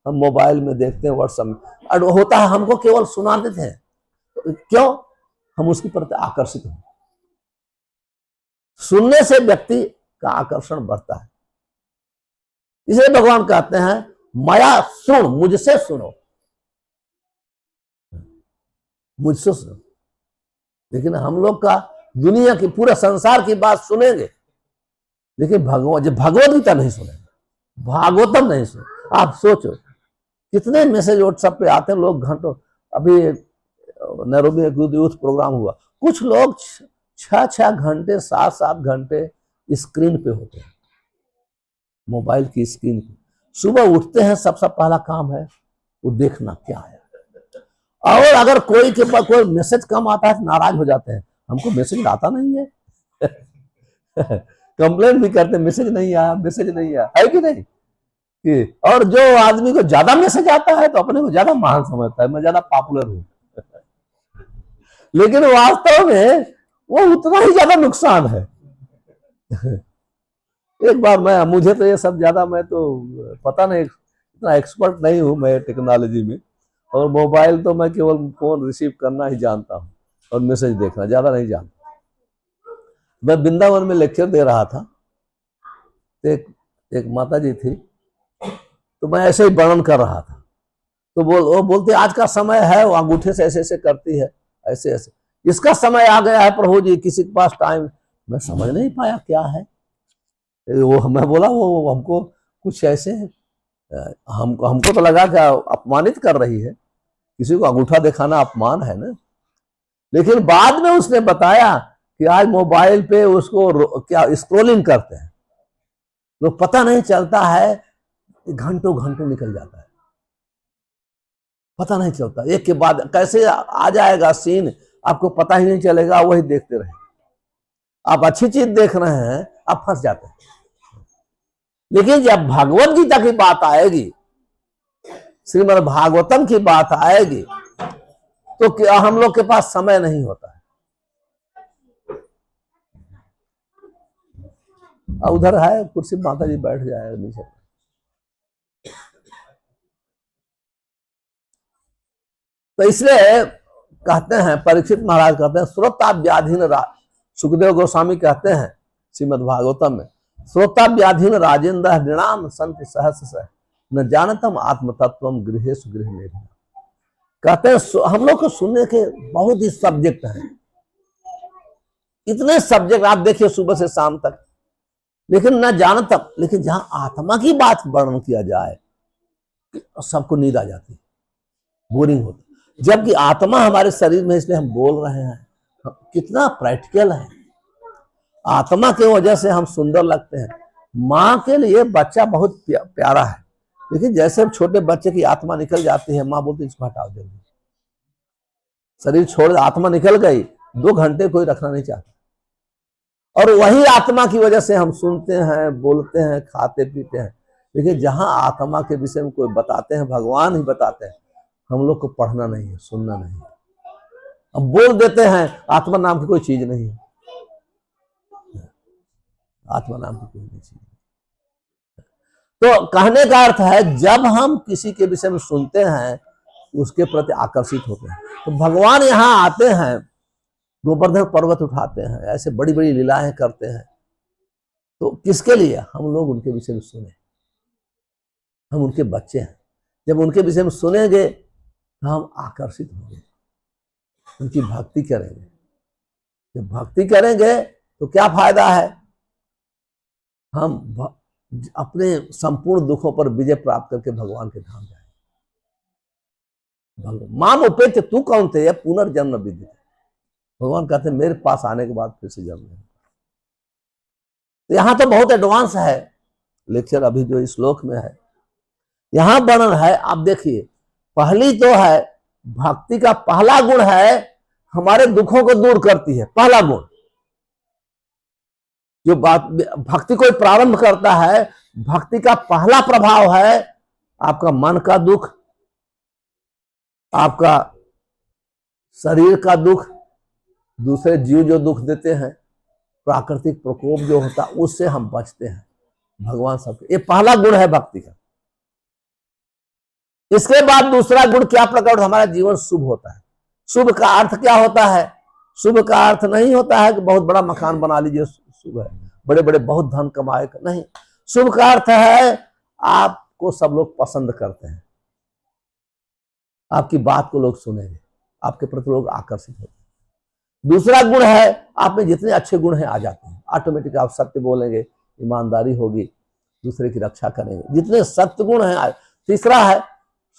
Speaker 1: हम मोबाइल में देखते हैं, व्हाट्सएप में होता है, हमको केवल सुना देते हैं। तो क्यों? हम उसके प्रति आकर्षित हो। सुनने से व्यक्ति का आकर्षण बढ़ता है। इसलिए भगवान कहते हैं माया सुन, मुझसे सुनो, मुझसे सुनो। लेकिन हम लोग का दुनिया की, पूरे संसार की बात सुनेंगे, लेकिन भगवत गीता नहीं सुनेंगे, भागवतम नहीं सुने। आप सोचो कितने मैसेज व्हाट्सएप पे आते हैं, लोग घंटों। अभी नैरोबी में यूथ प्रोग्राम हुआ, कुछ लोग 6-6 घंटे 7-7 घंटे स्क्रीन पे होते हैं। मोबाइल की स्क्रीन। सुबह उठते हैं, सबसे पहला काम है वो देखना क्या है। और अगर कोई के पास कोई मैसेज कम आता है तो नाराज हो जाते हैं, हमको मैसेज आता नहीं है। कंप्लेन भी करते, मैसेज नहीं आया, मैसेज नहीं आया, है कि नहीं कि। और जो आदमी को ज्यादा मैसेज आता है तो अपने को ज्यादा महान समझता है, मैं ज्यादा पॉपुलर हूं। लेकिन वास्तव में वो उतना ही ज्यादा नुकसान है। एक बार मुझे तो ये सब ज्यादा, मैं तो पता नहीं, इतना एक्सपर्ट नहीं हूं मैं टेक्नोलॉजी में, और मोबाइल तो मैं केवल फोन रिसीव करना ही जानता हूं और मैसेज देखना ज्यादा नहीं जानता। मैं वृंदावन में लेक्चर दे रहा था, तो एक माता जी थी, तो मैं ऐसे ही वर्णन कर रहा था, तो वो बोलते आज का समय है, वो अंगूठे से ऐसे ऐसे करती है, ऐसे ऐसे, इसका समय आ गया है प्रभु जी, किसी के पास टाइम। मैं समझ नहीं पाया क्या है वो। मैं बोला वो हमको कुछ ऐसे, हमको तो लगा कि अपमानित कर रही है, किसी को अंगूठा दिखाना अपमान है ना। लेकिन बाद में उसने बताया कि आज मोबाइल पे उसको क्या स्क्रोलिंग करते हैं, तो पता नहीं चलता है, घंटों घंटों निकल जाता है, पता नहीं चलता, एक के बाद कैसे आ जाएगा सीन, आपको पता ही नहीं चलेगा, वही देखते रहे। आप अच्छी चीज देख रहे हैं, आप फंस जाते हैं। लेकिन जब भगवत गीता की बात आएगी, श्रीमद् भागवतम की बात आएगी, तो क्या हम लोग के पास समय नहीं होता है। उधर है कुर्सी, माता जी बैठ जाए नीचे। तो इसलिए कहते हैं, परीक्षित महाराज कहते हैं, श्रोताव्याधीन सुखदेव गोस्वामी कहते हैं श्रीमद् भागवतम में, श्रोताव्याधीन राजेंद्र नृणाम संत सहस्र न जानतम आत्म तत्वम गृहेषु गृह में। कहते हैं हम लोग को सुनने के बहुत ही सब्जेक्ट हैं, इतने सब्जेक्ट आप देखिए सुबह से शाम तक, लेकिन न जानतम। लेकिन जहां आत्मा की बात वर्णन किया जाए, सबको नींद आ जाती है, बोरिंग होती, जबकि आत्मा हमारे शरीर में, इसलिए हम बोल रहे हैं, कितना प्रैक्टिकल है। आत्मा की वजह से हम सुंदर लगते हैं। माँ के लिए बच्चा बहुत प्यारा है, लेकिन जैसे छोटे बच्चे की आत्मा निकल जाती है, माँ बोलती है इसको हटाओ जल्दी, शरीर छोड़, आत्मा निकल गई, 2 घंटे कोई रखना नहीं चाहता। और वही आत्मा की वजह से हम सुनते हैं, बोलते हैं, खाते पीते हैं। लेकिन जहां आत्मा के विषय में कोई बताते हैं, भगवान ही बताते हैं, हम लोग को पढ़ना नहीं है, सुनना नहीं है। हम बोल देते हैं आत्मा नाम की कोई चीज नहीं है, आत्मा नाम की कोई चीज। तो कहने का अर्थ है, जब हम किसी के विषय में सुनते हैं, उसके प्रति आकर्षित होते हैं। तो भगवान यहाँ आते हैं, गोवर्धन पर्वत उठाते हैं, ऐसे बड़ी बड़ी लीलाएं करते हैं, तो किसके लिए? हम लोग उनके विषय में सुने, हम उनके बच्चे हैं। जब उनके विषय में सुनेंगे तो हम आकर्षित होंगे, उनकी भक्ति करेंगे। जब भक्ति करेंगे तो क्या फायदा है? हम अपने संपूर्ण दुखों पर विजय प्राप्त करके भगवान के धाम जाएंगे। माम उपेत तू कौन थे, पुनर्जन्म विधि। भगवान कहते हैं मेरे पास आने के बाद फिर से जन्म नहीं। तो यहां तो बहुत एडवांस है लेक्चर, अभी जो इस श्लोक में है, यहां वर्णन है। आप देखिए, पहली तो है भक्ति का पहला गुण है, हमारे दुखों को दूर करती है। पहला गुण जो बात भक्ति को प्रारंभ करता है, भक्ति का पहला प्रभाव है आपका मन का दुख, आपका शरीर का दुख, दूसरे जीव जो दुख देते हैं, प्राकृतिक प्रकोप जो होता है, उससे हम बचते हैं। भगवान सबके, ये पहला गुण है भक्ति का। इसके बाद दूसरा गुण क्या प्रकट, हमारा जीवन शुभ होता है। शुभ का अर्थ क्या होता है? शुभ का अर्थ नहीं होता है कि बहुत बड़ा मकान बना लीजिए शुभ है, बड़े बड़े बहुत धन कमाए, नहीं। शुभ का अर्थ है आपको सब लोग पसंद करते हैं, आपकी बात को लोग सुनेंगे, आपके प्रति लोग आकर्षित होते हैं। दूसरा गुण है, आप में जितने अच्छे गुण हैं आ जाते हैं, ऑटोमेटिक आप सत्य बोलेंगे, ईमानदारी होगी, दूसरे की रक्षा करेंगे, जितने सत्य गुण हैं। तीसरा है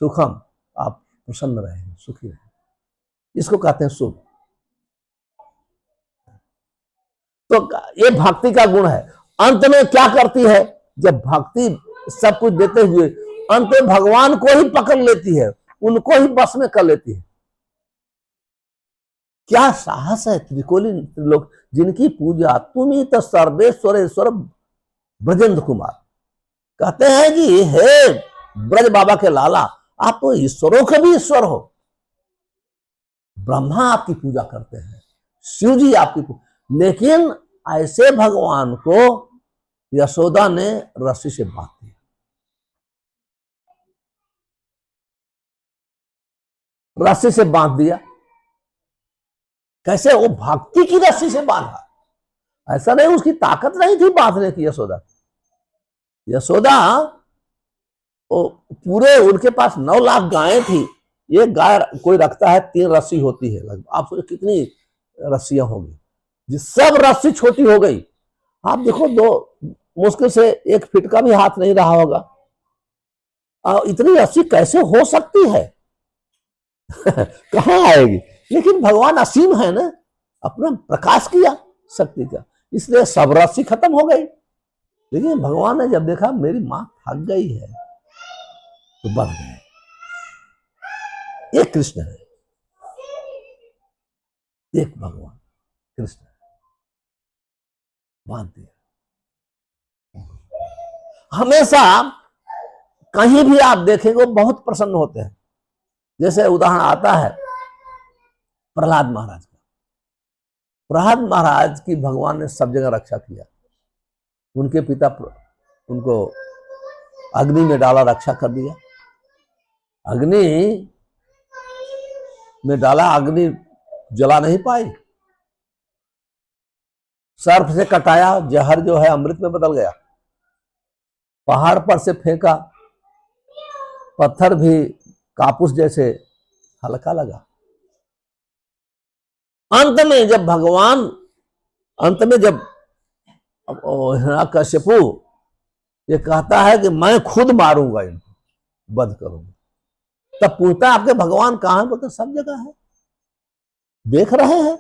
Speaker 1: सुखम, आप प्रसन्न रहेंगे, सुखी रहेंगे, इसको कहते हैं सुख। तो ये भक्ति का गुण है। अंत में क्या करती है? जब भक्ति सब कुछ देते हुए अंत में भगवान को ही पकड़ लेती है, उनको ही बस में कर लेती है। क्या साहस है त्रिकोली लोग जिनकी पूजा तुम्ही तो सर्वेश्वरेश्वर ब्रजेंद्र कुमार। कहते हैं कि हे ब्रज बाबा के लाला, आप तो ईश्वरों के भी ईश्वर हो। ब्रह्मा आपकी पूजा करते हैं, शिव जी आपकी पूजा, लेकिन ऐसे भगवान को यशोदा ने रस्सी से बांध दिया। रस्सी से बांध दिया। कैसे? वो भक्ति की रस्सी से बांधा। ऐसा नहीं उसकी ताकत नहीं थी बांधने की यशोदा। यशोदा वो पूरे उनके पास 9 लाख गायें थी। एक गाय कोई रखता है 3 रस्सी होती है लगभग। आप सोचो कितनी रस्सियां होंगी, जिस सब रस्सी छोटी हो गई। आप देखो 2 मुश्किल से 1 फीट का भी हाथ नहीं रहा होगा। इतनी रस्सी कैसे हो सकती है? कहां आएगी? लेकिन भगवान असीम है ना, अपना प्रकाश किया शक्ति का, इसलिए सब रस्सी खत्म हो गई। लेकिन भगवान ने जब देखा मेरी मां थक गई है तो बढ़ गए। एक कृष्ण है, एक भगवान कृष्ण बांध दिया। हमेशा कहीं भी आप देखेंगे वो बहुत प्रसन्न होते हैं। जैसे उदाहरण आता है प्रहलाद महाराज का। प्रहलाद महाराज की भगवान ने सब जगह रक्षा किया। उनके पिता उनको अग्नि में डाला, रक्षा कर दिया। अग्नि में डाला, अग्नि जला नहीं पाई। सर्प से कटाया, जहर जो है अमृत में बदल गया। पहाड़ पर से फेंका, पत्थर भी कापूस जैसे हल्का लगा। अंत में जब हिरण्यकश्यपु ये कहता है कि मैं खुद मारूंगा इनको, वध करूंगा, तब पूछता आपके भगवान कहां है? बोलते सब जगह है, देख रहे हैं।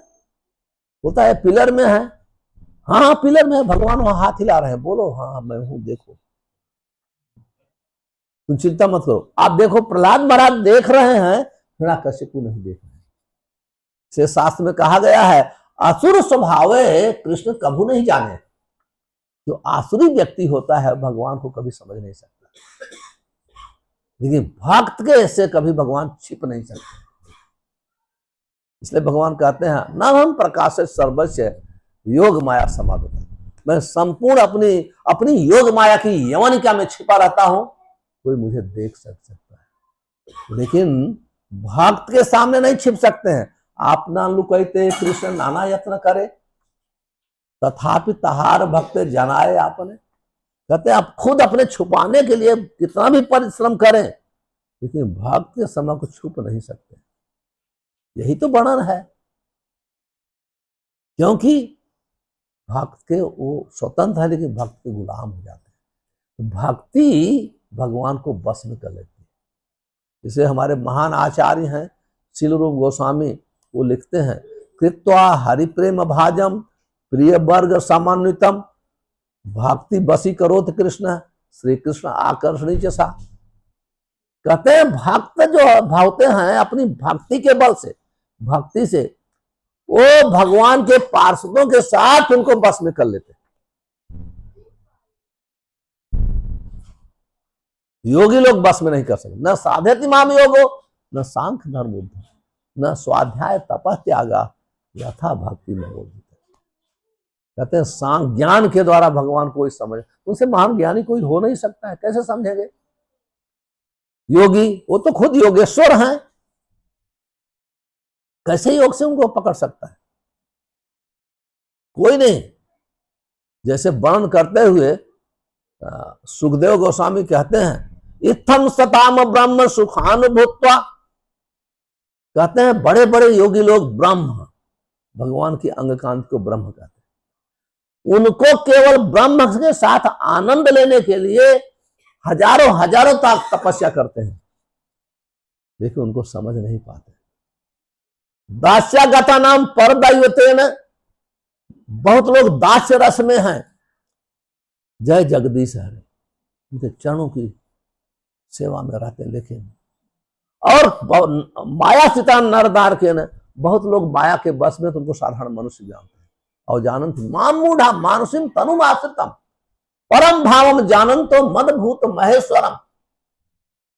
Speaker 1: बोलता है पिलर में है। हाँ पिलर में है। भगवान वहां हाथ हिला रहे हैं। बोलो हाँ मैं हूं, देखो, तुम चिंता मत करो। आप देखो प्रहलाद महाराज देख रहे हैं, हिरण्यकश्यपु नहीं देख रहे। से शास्त्र में कहा गया है असुर स्वभावे कृष्ण कभू नहीं जाने। जो आसुरी व्यक्ति होता है भगवान को कभी समझ नहीं सकता, लेकिन भक्त के ऐसे कभी भगवान छिप नहीं सकते। इसलिए भगवान कहते हैं न हम प्रकाश सर्वस्व योग माया समाधि। मैं संपूर्ण अपनी योग माया की यवनिका में छिपा रहता हूं, कोई मुझे देख सकता है, लेकिन भक्त के सामने नहीं छिप सकते हैं। आप ना लुकैते कृष्ण नाना यत्न करे, तथापि तहार भक्त जनाए आपने। कहते हैं आप खुद अपने छुपाने के लिए कितना भी परिश्रम करें, लेकिन भक्त के समय को छुप नहीं सकते। यही तो वर्णन है, क्योंकि भक्त के वो स्वतंत्र है, लेकिन भक्त के गुलाम हो जाते हैं। भक्ति भगवान को बस में कर लेती है। इसे हमारे महान आचार्य हैं शील रूप गोस्वामी, वो लिखते हैं कृत्वा हरिप्रेम भाजम प्रिय वर्ग सामान्वितम भक्ति बसी करोत कृष्ण श्री कृष्ण आकर्षणी जैसा। कहते हैं भक्त जो भावते हैं अपनी भक्ति के बल से, भक्ति से वो भगवान के पार्षदों के साथ उनको बस में कर लेते हैं। योगी लोग बस में नहीं कर सकते। न साधे तिमाम योगो न सांख्य धर्म न स्वाध्याय तपः त्यागा यथा भक्ति में बोलते। कहते हैं ज्ञान के द्वारा भगवान को समझ, उनसे महान ज्ञानी कोई हो नहीं सकता है। कैसे समझेंगे? योगी वो तो खुद योगेश्वर हैं, कैसे योग से उनको पकड़ सकता है? कोई नहीं। जैसे वर्णन करते हुए सुखदेव गोस्वामी कहते हैं इत्थम सताम ब्रह्म सुखानुभूत्वा। कहते हैं बड़े बड़े योगी लोग ब्रह्म, भगवान की अंगकांत को ब्रह्म कहते हैं। उनको केवल ब्रह्म के साथ आनंद लेने के लिए हजारों तक तपस्या करते हैं, लेकिन उनको समझ नहीं पाते। दास्यागता नाम पर दैवतेन, बहुत लोग दास्य रस में हैं, जय जगदीश हरे, उनके चरणों की सेवा में रहते हैं। लेकिन और माया सीता नर दार के न, बहुत लोग माया के बस में तो उनको साधारण मनुष्य जानते हैं। और जानंत माम मूढ़ा मानुषिम तनु आश्रितम परम भावम जानन तो मद भूत महेश्वरम।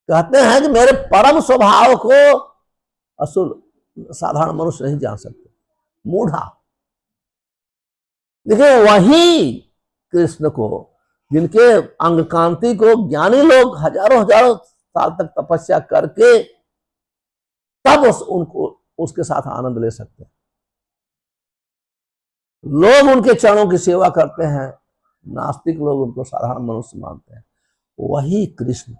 Speaker 1: कहते हैं कि मेरे परम स्वभाव को असुर साधारण मनुष्य नहीं जान सकते, मूढ़ा। देखिए वही कृष्ण को, जिनके अंग कांति को ज्ञानी लोग हजारों हजारों साल तक तपस्या करके तब उनको उसके साथ आनंद ले सकते हैं। लोग उनके चरणों की सेवा करते हैं, नास्तिक लोग उनको साधारण मनुष्य मानते हैं। वही कृष्ण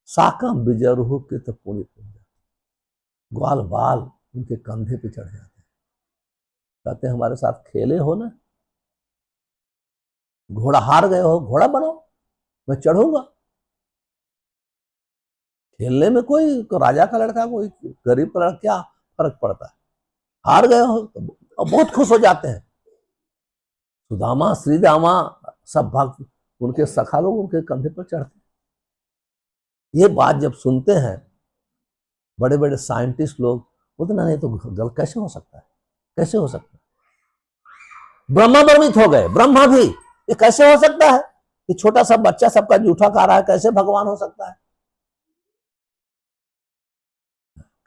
Speaker 1: साकम विजयरुहु कृत पुण्य पुण्य, ग्वाल बाल उनके कंधे पे चढ़ जाते हैं। कहते हैं हमारे साथ खेले हो ना, घोड़ा हार गए हो, घोड़ा बनो, मैं चढ़ूंगा। खेलने में कोई राजा का लड़का कोई गरीब का लड़का क्या फर्क पड़ता है। हार गए हो तो बहुत खुश हो जाते हैं। सुदामा श्रीदामा सब भक्त उनके सखा लोग उनके कंधे पर चढ़ते हैं। ये बात जब सुनते हैं बड़े बड़े साइंटिस्ट लोग, उतना नहीं तो गलत कैसे हो सकता है, कैसे हो सकता है। ब्रह्मा भ्रमित हो गए, ब्रह्मा भी ये कैसे हो सकता है कि छोटा सा बच्चा सबका जूठा खा रहा है, कैसे भगवान हो सकता है,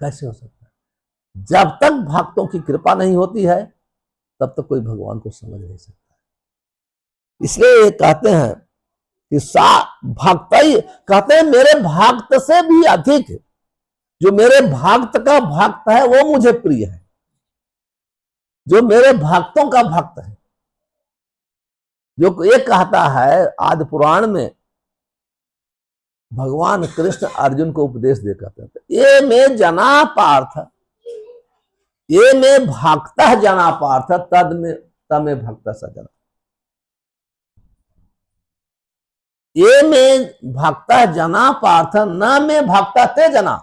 Speaker 1: कैसे हो सकता है। जब तक भक्तों की कृपा नहीं होती है तब तक कोई भगवान को समझ नहीं सकता। इसलिए कहते हैं कि भक्त ही कहते हैं मेरे भक्त से भी अधिक जो मेरे भक्त का भक्त है वो मुझे प्रिय है, जो मेरे भक्तों का भक्त है। जो ये कहता है आदि पुराण में भगवान कृष्ण अर्जुन को उपदेश दे कहते हैं, ये में जना पार्थ, ये में भक्त जना पार्थ तद में तमे भक्त सजना। ये में भक्त जना पार्थ न में भक्त ते जना।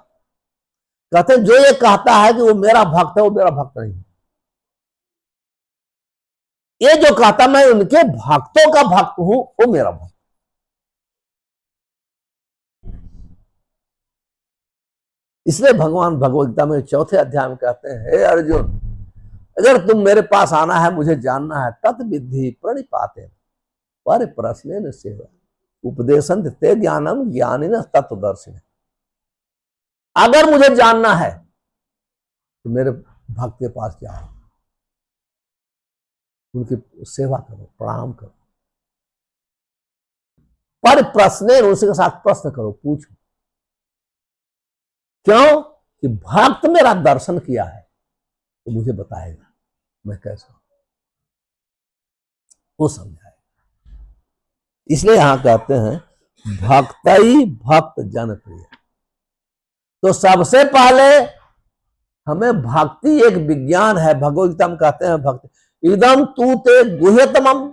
Speaker 1: कहते जो ये कहता है कि वो मेरा भक्त है, वो मेरा भक्त नहीं है। ये जो कहता मैं उनके भक्तों का भक्त हूं, वो मेरा भक्त। इसलिए भगवान भगवद गीता में चौथे अध्याय में कहते हैं, हे अर्जुन अगर तुम मेरे पास आना है, मुझे जानना है, तत् विद्धि प्रणिपाते पर प्रश्न सेवा उपदेशन ते ज्ञानम ज्ञानिन तत्वदर्शिन। अगर मुझे जानना है तो मेरे भक्त के पास जाओ, उनकी सेवा करो, प्रणाम करो, पर प्रश्न उनके साथ प्रश्न करो, पूछो। क्यों कि भक्त मेरा दर्शन किया है तो मुझे बताएगा मैं कैसा हूं, वो समझाएगा। इसलिए यहां कहते हैं भक्त ही भक्त जन प्रिय। तो सबसे पहले हमें भक्ति एक विज्ञान है। भगवद्गीता में कहते हैं भक्ति इदम तू ते गुह्यतमम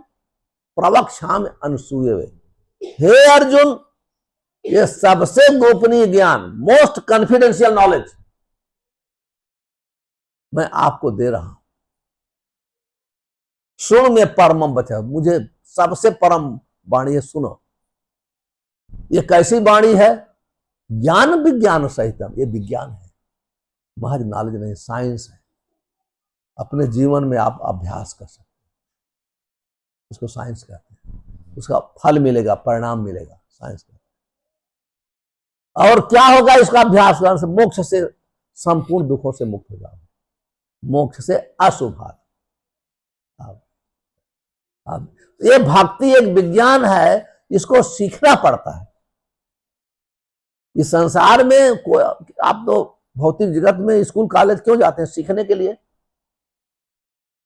Speaker 1: प्रवक्ष्यामि अनसूयवे। हे अर्जुन ये सबसे गोपनीय ज्ञान, मोस्ट कॉन्फिडेंशियल नॉलेज मैं आपको दे रहा हूं। सुन में परमम बचा, मुझे सबसे परम वाणी है, सुनो। ये कैसी वाणी है? ज्ञान विज्ञान सहितम, ये विज्ञान है, महज नॉलेज नहीं, साइंस है। अपने जीवन में आप अभ्यास कर सकते हैं, इसको साइंस कहते हैं। उसका फल मिलेगा, परिणाम मिलेगा, साइंस कहते हैं। और क्या होगा इसका अभ्यास करने से? मोक्ष से, संपूर्ण दुखों से मुक्त हो जाओगे, मोक्ष से अशुभ। अब ये भक्ति एक विज्ञान है, इसको सीखना पड़ता है। इस संसार में आप तो भौतिक जगत में स्कूल कॉलेज क्यों जाते हैं? सीखने के लिए।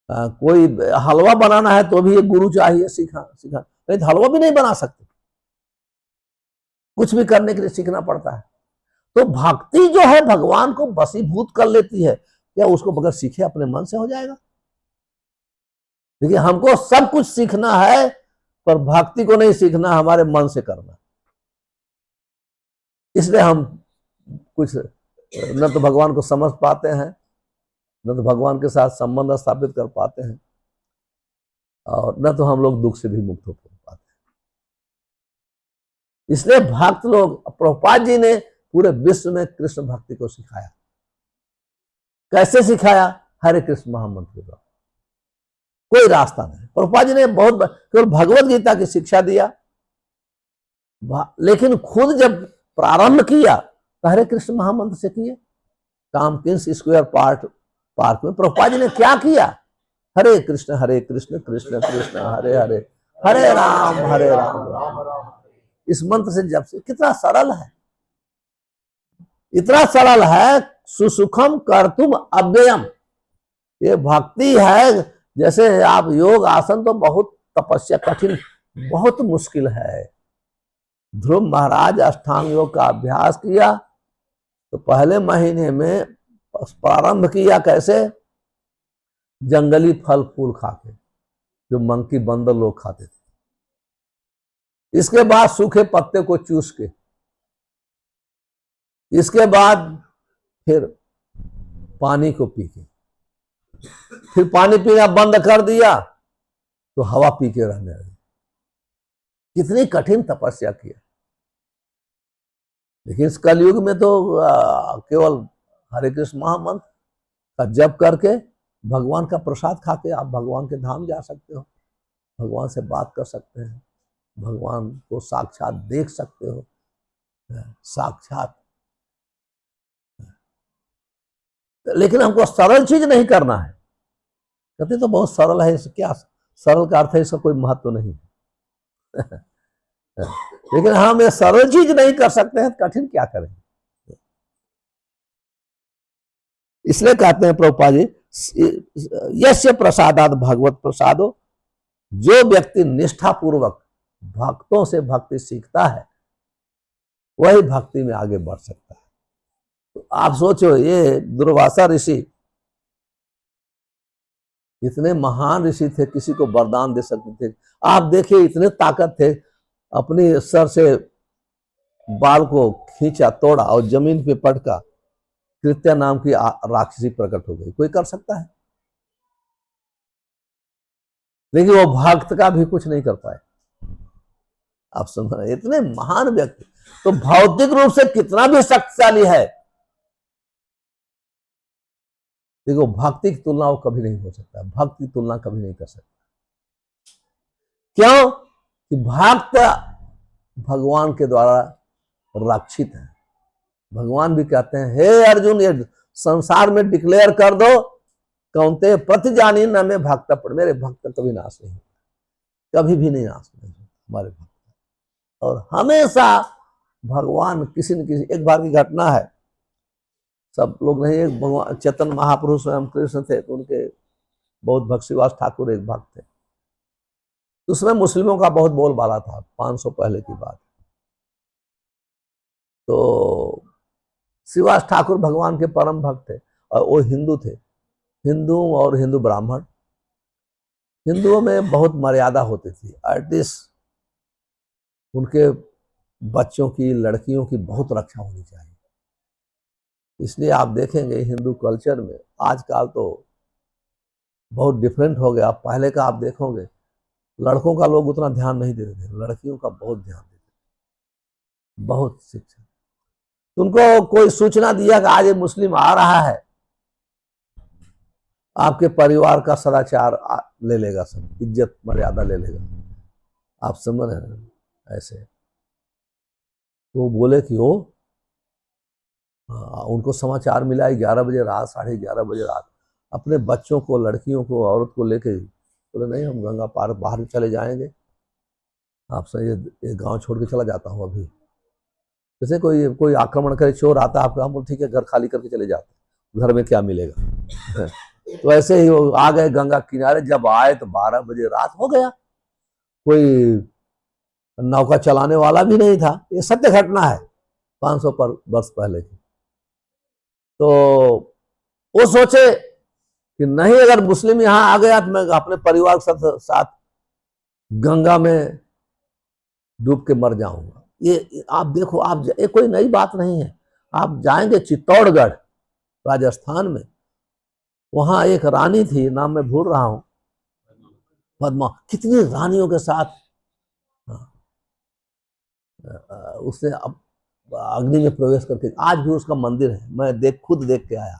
Speaker 1: कोई हलवा बनाना है तो भी एक गुरु चाहिए, सीखा नहीं तो हलवा भी नहीं बना सकते। कुछ भी करने के लिए सीखना पड़ता है। तो भक्ति जो है भगवान को वशीभूत कर लेती है। या उसको बगैर सीखे अपने मन से हो जाएगा? देखिए हमको सब कुछ सीखना है, पर भक्ति को नहीं सीखना, हमारे मन से करना। इसलिए हम कुछ न तो भगवान को समझ पाते हैं, न तो भगवान के साथ संबंध स्थापित कर पाते हैं, और न तो हम लोग दुख से भी मुक्त हो पाते हैं। इसलिए भक्त लोग, प्रभुपाद जी ने पूरे विश्व में कृष्ण भक्ति को सिखाया। कैसे सिखाया? हरे कृष्ण महामंत्र के द्वारा। कोई रास्ता नहीं। प्रभुपाद जी ने बहुत केवल भगवत गीता की शिक्षा दिया, लेकिन खुद जब प्रारंभ किया तो हरे कृष्ण महामंत्र से किए। टॉम्किंस स्क्वायर पार्क में प्रभुपाद जी ने क्या किया? हरे कृष्ण कृष्ण कृष्ण हरे हरे, हरे राम राम राम। इस मंत्र से जब से, कितना सरल है, इतना सरल है। सुसुखम कर्तुम अव्ययम, ये भक्ति है। जैसे आप योग आसन तो बहुत तपस्या कठिन, बहुत मुश्किल है। ध्रुव महाराज अष्टांग योग का अभ्यास किया तो पहले महीने में प्रारंभ किया कैसे? जंगली फल फूल खाके, जो मंकी बंदर लोग खाते थे। इसके बाद सूखे पत्ते को चूस के, इसके बाद फिर पानी को पी के, फिर पानी पीना बंद कर दिया तो हवा पी के रहने लगे। कितनी कठिन तपस्या किया। लेकिन इस कलयुग में तो केवल हरे कृष्ण महामंत्र का जप करके, भगवान का प्रसाद खा के आप भगवान के धाम जा सकते हो, भगवान से बात कर सकते हैं, भगवान को साक्षात देख सकते हो, साक्षात। लेकिन हमको सरल चीज नहीं करना है। कहते तो बहुत सरल है, क्या सरल का अर्थ है इसका कोई महत्व नहीं है। लेकिन हम ये सरल चीज नहीं कर सकते हैं, कठिन क्या करें? इसलिए कहते हैं प्रभुपाद जी, यस्य प्रसादात भगवत प्रसादो, जो व्यक्ति निष्ठापूर्वक भक्तों से भक्ति सीखता है वही भक्ति में आगे बढ़ सकता है। तो आप सोचो, ये दुर्वासा ऋषि इतने महान ऋषि थे, किसी को वरदान दे सकते थे। आप देखिए, इतने ताकत थे, अपनी सर से बाल को खींचा, तोड़ा और जमीन पे पटका, कृत्या नाम की राक्षसी प्रकट हो गई। कोई कर सकता है? लेकिन वो भक्त का भी कुछ नहीं कर पाए। आप समझ रहे, इतने महान व्यक्ति तो भौतिक रूप से कितना भी शक्तिशाली है, देखो भक्ति की तुलना वो कभी नहीं हो सकता। भक्त की तुलना कभी नहीं कर सकता। क्यों? कि भक्त भगवान के द्वारा रक्षित है। भगवान भी कहते हैं, हे अर्जुन, ये संसार में डिक्लेयर कर दो, कौनते प्रति जानी न में भक्त पर, मेरे भक्त कभी नाश नहीं, कभी भी नहीं नाश नहीं हमारे भक्त। और हमेशा भगवान किसी न किसी, एक बार की घटना है, सब लोग नहीं, एक भगवान चेतन महापुरुष स्वयं कृष्ण थे, तो उनके बहुत भक्तिवास ठाकुर एक भक्त थे। उसमें मुस्लिमों का बहुत बोलबाला था, 500 पहले की बात। तो श्रीवास ठाकुर भगवान के परम भक्त थे और वो हिंदू थे। हिंदू और हिंदू ब्राह्मण, हिंदुओं में बहुत मर्यादा होती थी। एटलीस्ट उनके बच्चों की, लड़कियों की बहुत रक्षा होनी चाहिए। इसलिए आप देखेंगे हिंदू कल्चर में आजकल तो बहुत डिफरेंट हो गया। पहले का आप देखोगे, लड़कों का लोग उतना ध्यान नहीं देते थे, लड़कियों का बहुत ध्यान देते थे, बहुत शिक्षा। उनको कोई सूचना दिया कि आज ये मुस्लिम आ रहा है, आपके परिवार का सदाचार ले लेगा, सब इज्जत मर्यादा ले लेगा। आप समझ रहे हैं? ऐसे वो बोले कि वो उनको समाचार मिला 11 बजे रात, 11:30 बजे रात, अपने बच्चों को, लड़कियों को, औरत को लेके बोले नहीं, हम गंगा पार बाहर चले जाएंगे, आपसे ये गांव छोड़ के चला जाता हूँ अभी। जैसे कोई आक्रमण करे, चोर आता है आपका, हम बोल ठीक है, घर खाली करके चले जाते, घर में क्या मिलेगा। तो ऐसे ही वो आ गए गंगा किनारे। जब आए तो 12 बजे रात हो गया, कोई नौका चलाने वाला भी नहीं था। ये सत्य घटना है, 500 वर्ष पहले की। तो वो सोचे कि नहीं, अगर मुस्लिम यहां आ गया तो मैं अपने परिवार के साथ गंगा में डूब के मर जाऊंगा। ये आप देखो, आप ये कोई नई बात नहीं है। आप जाएंगे चित्तौड़गढ़ राजस्थान में, वहां एक रानी थी, नाम मैं भूल रहा हूं, पद्मा। कितनी रानियों के साथ उसने अब अग्नि में प्रवेश करके, आज भी उसका मंदिर है, मैं खुद देख के आया।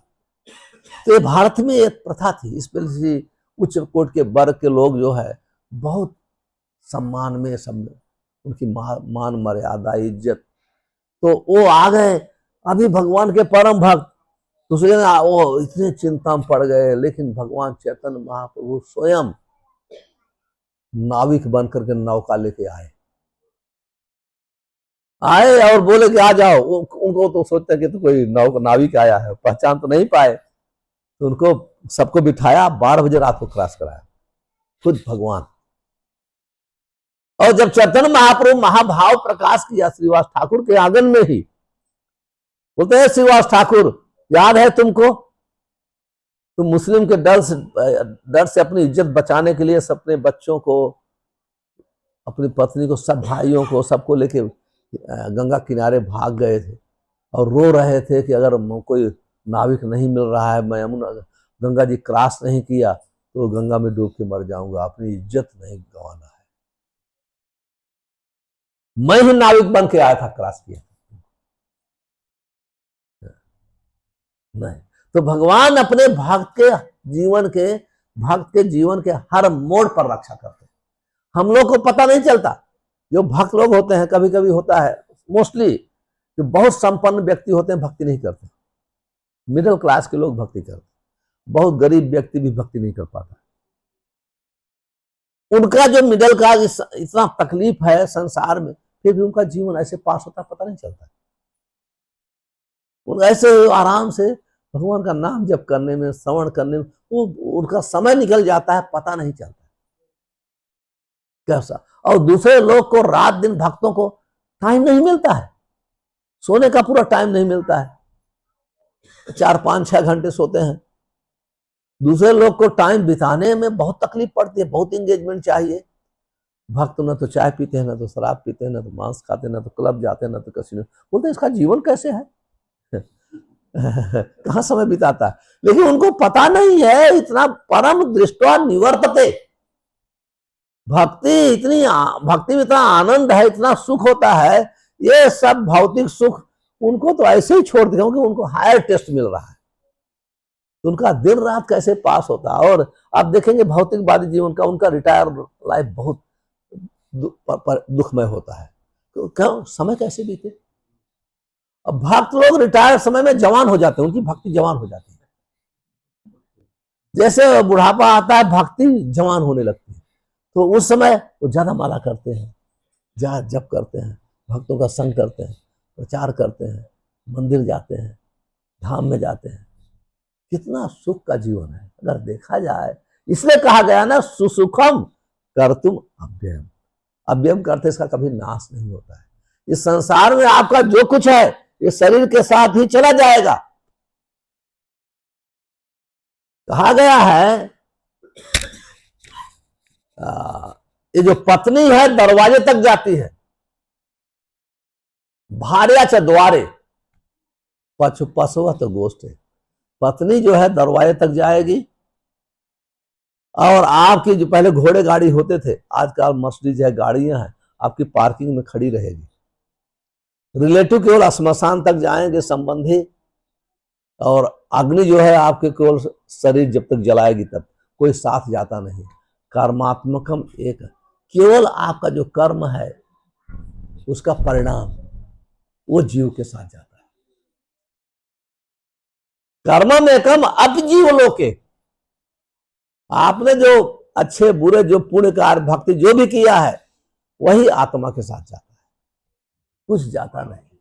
Speaker 1: तो ये भारत में एक प्रथा थी, स्पेशली उच्च कोट के वर्ग के लोग जो है बहुत सम्मान में, सब में उनकी मान मर्यादा इज्जत। तो वो आ गए अभी भगवान के परम भक्त, तो वो इतने चिंता में पड़ गए, लेकिन भगवान चैतन्य महाप्रभु स्वयं नाविक बन करके नौका लेके आए और बोले कि आ जाओ। उनको तो सोचते कि तो कोई नाविक आया है, पहचान तो नहीं पाए। तो उनको सबको बिठाया, 12 बजे रात को क्रॉस कराया खुद भगवान। और जब चैतन्य महाप्रभु महाभाव प्रकाश किया श्रीवास ठाकुर के आंगन में ही, बोलते हैं श्रीवास ठाकुर याद है तुमको, तुम मुस्लिम के डर से अपनी इज्जत बचाने के लिए अपने बच्चों को, अपनी पत्नी को, सब भाइयों को, सबको लेके गंगा किनारे भाग गए थे और रो रहे थे कि अगर कोई नाविक नहीं मिल रहा है, मैं यमुना गंगा जी क्रॉस नहीं किया तो गंगा में डूब के मर जाऊंगा, अपनी इज्जत नहीं गंवाना है। मैं ही नाविक बन के आया था, क्रॉस किया नहीं। तो भगवान अपने भक्त के जीवन के हर मोड़ पर रक्षा करते हैं। हम लोग को पता नहीं चलता, जो भक्त लोग होते हैं, कभी कभी होता है मोस्टली जो बहुत संपन्न व्यक्ति होते हैं भक्ति नहीं करते, मिडिल क्लास के लोग भक्ति करते, बहुत गरीब व्यक्ति भी भक्ति नहीं कर पाता। उनका जो मिडिल क्लास इतना तकलीफ है संसार में, फिर भी उनका जीवन ऐसे पास होता पता नहीं चलता। उन ऐसे आराम से भगवान का नाम जप करने में, श्रवण करने में वो उनका समय निकल जाता है, पता नहीं चलता कैसा। और दूसरे लोग को रात दिन भक्तों को टाइम नहीं मिलता है, सोने का पूरा टाइम नहीं मिलता है, 4-5-6 घंटे सोते हैं। दूसरे लोग को टाइम बिताने में बहुत तकलीफ पड़ती है, बहुत इंगेजमेंट चाहिए। भक्त ना तो चाय पीते हैं, ना तो शराब पीते हैं, ना तो मांस खाते हैं, ना तो क्लब जाते हैं, ना तो कसिनो। बोलते हैं इसका जीवन कैसे है कहां समय बिताता है। लेकिन उनको पता नहीं है, इतना परम दृष्टवा निवर्तते, भक्ति में इतना आनंद है, इतना सुख होता है। ये सब भौतिक सुख उनको तो ऐसे ही छोड़ दिया, क्योंकि उनको हायर टेस्ट मिल रहा है, तो उनका दिन रात कैसे पास होता है। और आप देखेंगे भौतिकवादी जीवन का, उनका रिटायर लाइफ बहुत दुखमय होता है। तो क्यों, समय कैसे बीते। अब भक्त लोग रिटायर समय में जवान हो जाते हैं, उनकी भक्ति जवान हो जाती है। जैसे बुढ़ापा आता है, भक्ति जवान होने लगती है, तो उस समय वो ज्यादा माला करते हैं, ज्यादा जप करते हैं, भक्तों का संग करते हैं, प्रचार करते हैं, मंदिर जाते हैं, धाम में जाते हैं। कितना सुख का जीवन है अगर देखा जाए। इसलिए कहा गया ना, सुसुखम कर्तुम अव्ययम। अव्ययम करते इसका कभी नाश नहीं होता है। इस संसार में आपका जो कुछ है ये शरीर के साथ ही चला जाएगा। कहा गया है ये जो पत्नी है दरवाजे तक जाती है, भार्या च द्वारे पशुवत गोष्ठ है। पत्नी जो है दरवाजे तक जाएगी, और आपकी जो पहले घोड़े गाड़ी होते थे, आजकल मर्सिडीज है, गाड़ियां हैं, आपकी पार्किंग में खड़ी रहेगी। रिलेटिव केवल श्मशान तक जाएंगे, संबंधी, और अग्नि जो है आपके केवल शरीर जब तक जलाएगी तब, कोई साथ जाता नहीं। कर्मात्मकम एक, केवल आपका जो कर्म है उसका परिणाम वो जीव के साथ जाता है। कर्म में कम अपजीव लोके, आपने जो अच्छे बुरे, जो पुण्य कार्य, भक्ति जो भी किया है वही आत्मा के साथ जाता है, कुछ जाता नहीं।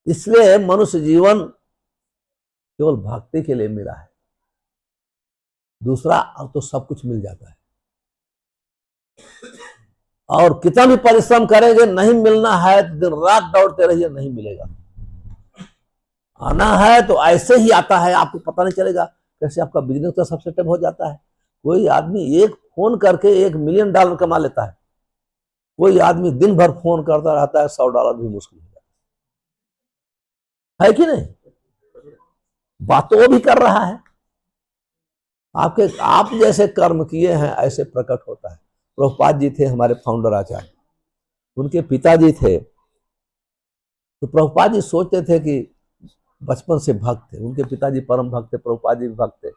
Speaker 1: इसलिए मनुष्य जीवन केवल भक्ति के लिए मिला है, दूसरा तो सब कुछ मिल जाता है। और कितना भी परिश्रम करेंगे, नहीं मिलना है तो दिन रात दौड़ते रहिए, नहीं मिलेगा। आना है तो ऐसे ही आता है, आपको पता नहीं चलेगा कैसे आपका बिजनेस का सब सेटअप हो जाता है। कोई आदमी एक फोन करके $1 मिलियन कमा लेता है, कोई आदमी दिन भर फोन करता रहता है, $100 भी मुश्किल हो जाता है कि नहीं। बात तो वो भी कर रहा है, आप जैसे कर्म किए हैं ऐसे प्रकट होता है। प्रभुपाद जी थे हमारे फाउंडर आचार्य, उनके पिताजी थे, तो प्रभुपाद जी सोचते थे कि बचपन से भक्त थे, उनके पिताजी परम भक्त थे, प्रभुपाद जी भी भक्त थे,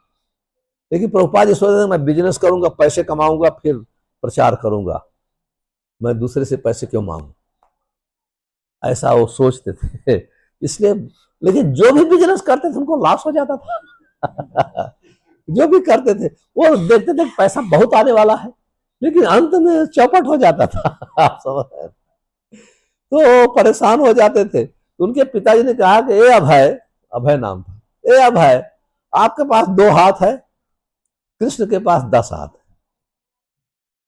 Speaker 1: लेकिन प्रभुपाद जी सोचते थे मैं बिजनेस करूंगा, पैसे कमाऊंगा, फिर प्रचार करूंगा, मैं दूसरे से पैसे क्यों मांगू, ऐसा वो सोचते थे। इसलिए, लेकिन जो भी बिजनेस करते थे उनको लॉस हो जाता था। जो भी करते थे वो देखते थे पैसा बहुत आने वाला है, लेकिन अंत में चौपट हो जाता था। आप समझ रहे हैं? तो परेशान हो जाते थे। तो उनके पिताजी ने कहा कि ए अभय, अभय नाम था, ए अभय, आपके पास 2 हाथ है, कृष्ण के पास 10 हाथ है,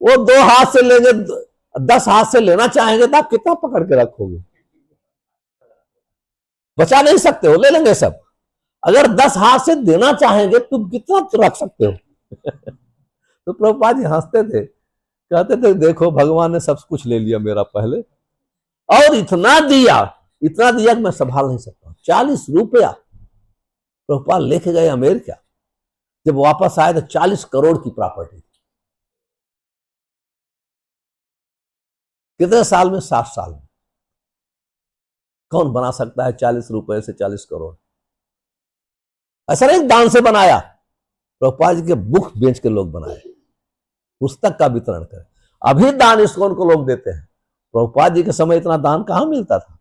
Speaker 1: वो 2 हाथ से लेंगे, 10 हाथ से लेना चाहेंगे तो आप कितना पकड़ के रखोगे, बचा नहीं सकते हो, ले लेंगे सब। अगर 10 हाथ से देना चाहेंगे तुम कितना रख सकते हो? तो प्रभुपाद जी हंसते थे, कहते थे देखो भगवान ने सब कुछ ले लिया मेरा पहले, और इतना दिया, इतना दिया कि मैं संभाल नहीं सकता। 40 रुपया प्रभुपाद लेके गए अमेरिका, जब वापस आए तो 40 करोड़ की प्रॉपर्टी। कितने साल में? 60 साल में। कौन बना सकता है 40 रुपए से 40 करोड़? ऐसा नहीं दान से बनाया, प्रभुपाद जी के बुक बेच के लोग बनाए, पुस्तक का वितरण कर। अभी दान इस्कॉन को लोग देते हैं, प्रभुपाद जी के समय इतना दान कहां मिलता था।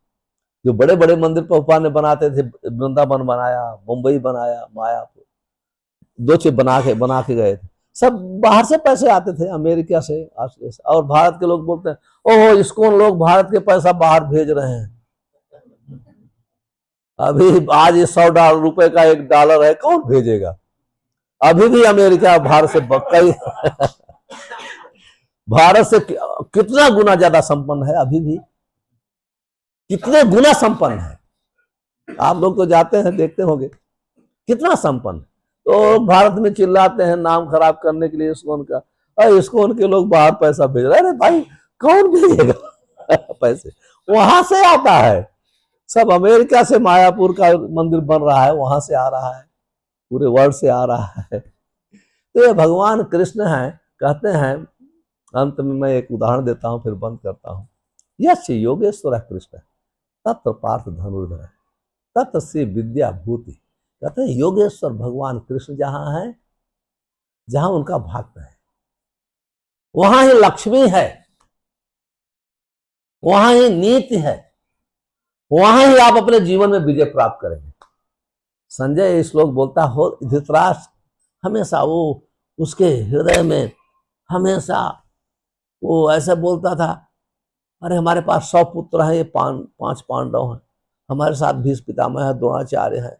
Speaker 1: जो बड़े बड़े मंदिर प्रभुपाद ने बनाते थे, वृंदावन बनाया, मुंबई बनाया, मायापुर, 2 चीज बना के गए थे, सब बाहर से पैसे आते थे, अमेरिका से, ऑस्ट्रेलिया से। और भारत के लोग बोलते हैं ओहो इस्कॉन लोग भारत के पैसा बाहर भेज रहे हैं। अभी आज ये $100 का $1 है, कौन भेजेगा? अभी भी अमेरिका भारत से कई भारत से कितना गुना ज्यादा संपन्न है, अभी भी कितने गुना संपन्न है। आप लोग तो जाते हैं, देखते होंगे कितना संपन्न। तो भारत में चिल्लाते हैं नाम खराब करने के लिए इस्कॉन का, और इस्कॉन के लोग बाहर पैसा भेज रहे हैं। अरे भाई कौन भेजेगा? पैसे वहां से आता है, सब अमेरिका से मायापुर का मंदिर बन रहा है, वहां से आ रहा है, पूरे वर्ल्ड से आ रहा है। तो ये भगवान कृष्ण हैं। कहते हैं, अंत में मैं एक उदाहरण देता हूं, फिर बंद करता हूं। यश योगेश्वर कृष्ण तत्र पार्थ धनुर्धर तत्र श्री विद्या भूति। कहते हैं योगेश्वर भगवान कृष्ण जहां है, जहां उनका भक्त है, वहां ही लक्ष्मी है, वहां ही नीति है, वहां ही आप अपने जीवन में विजय प्राप्त करेंगे। संजय श्लोक बोलता हो, धृतराष्ट्र हमेशा वो उसके हृदय में हमेशा वो ऐसा बोलता था, अरे हमारे पास 100 पुत्र हैं, ये 5 पांडव हैं, हमारे साथ भीष्म पितामह है, द्रोणाचार्य है,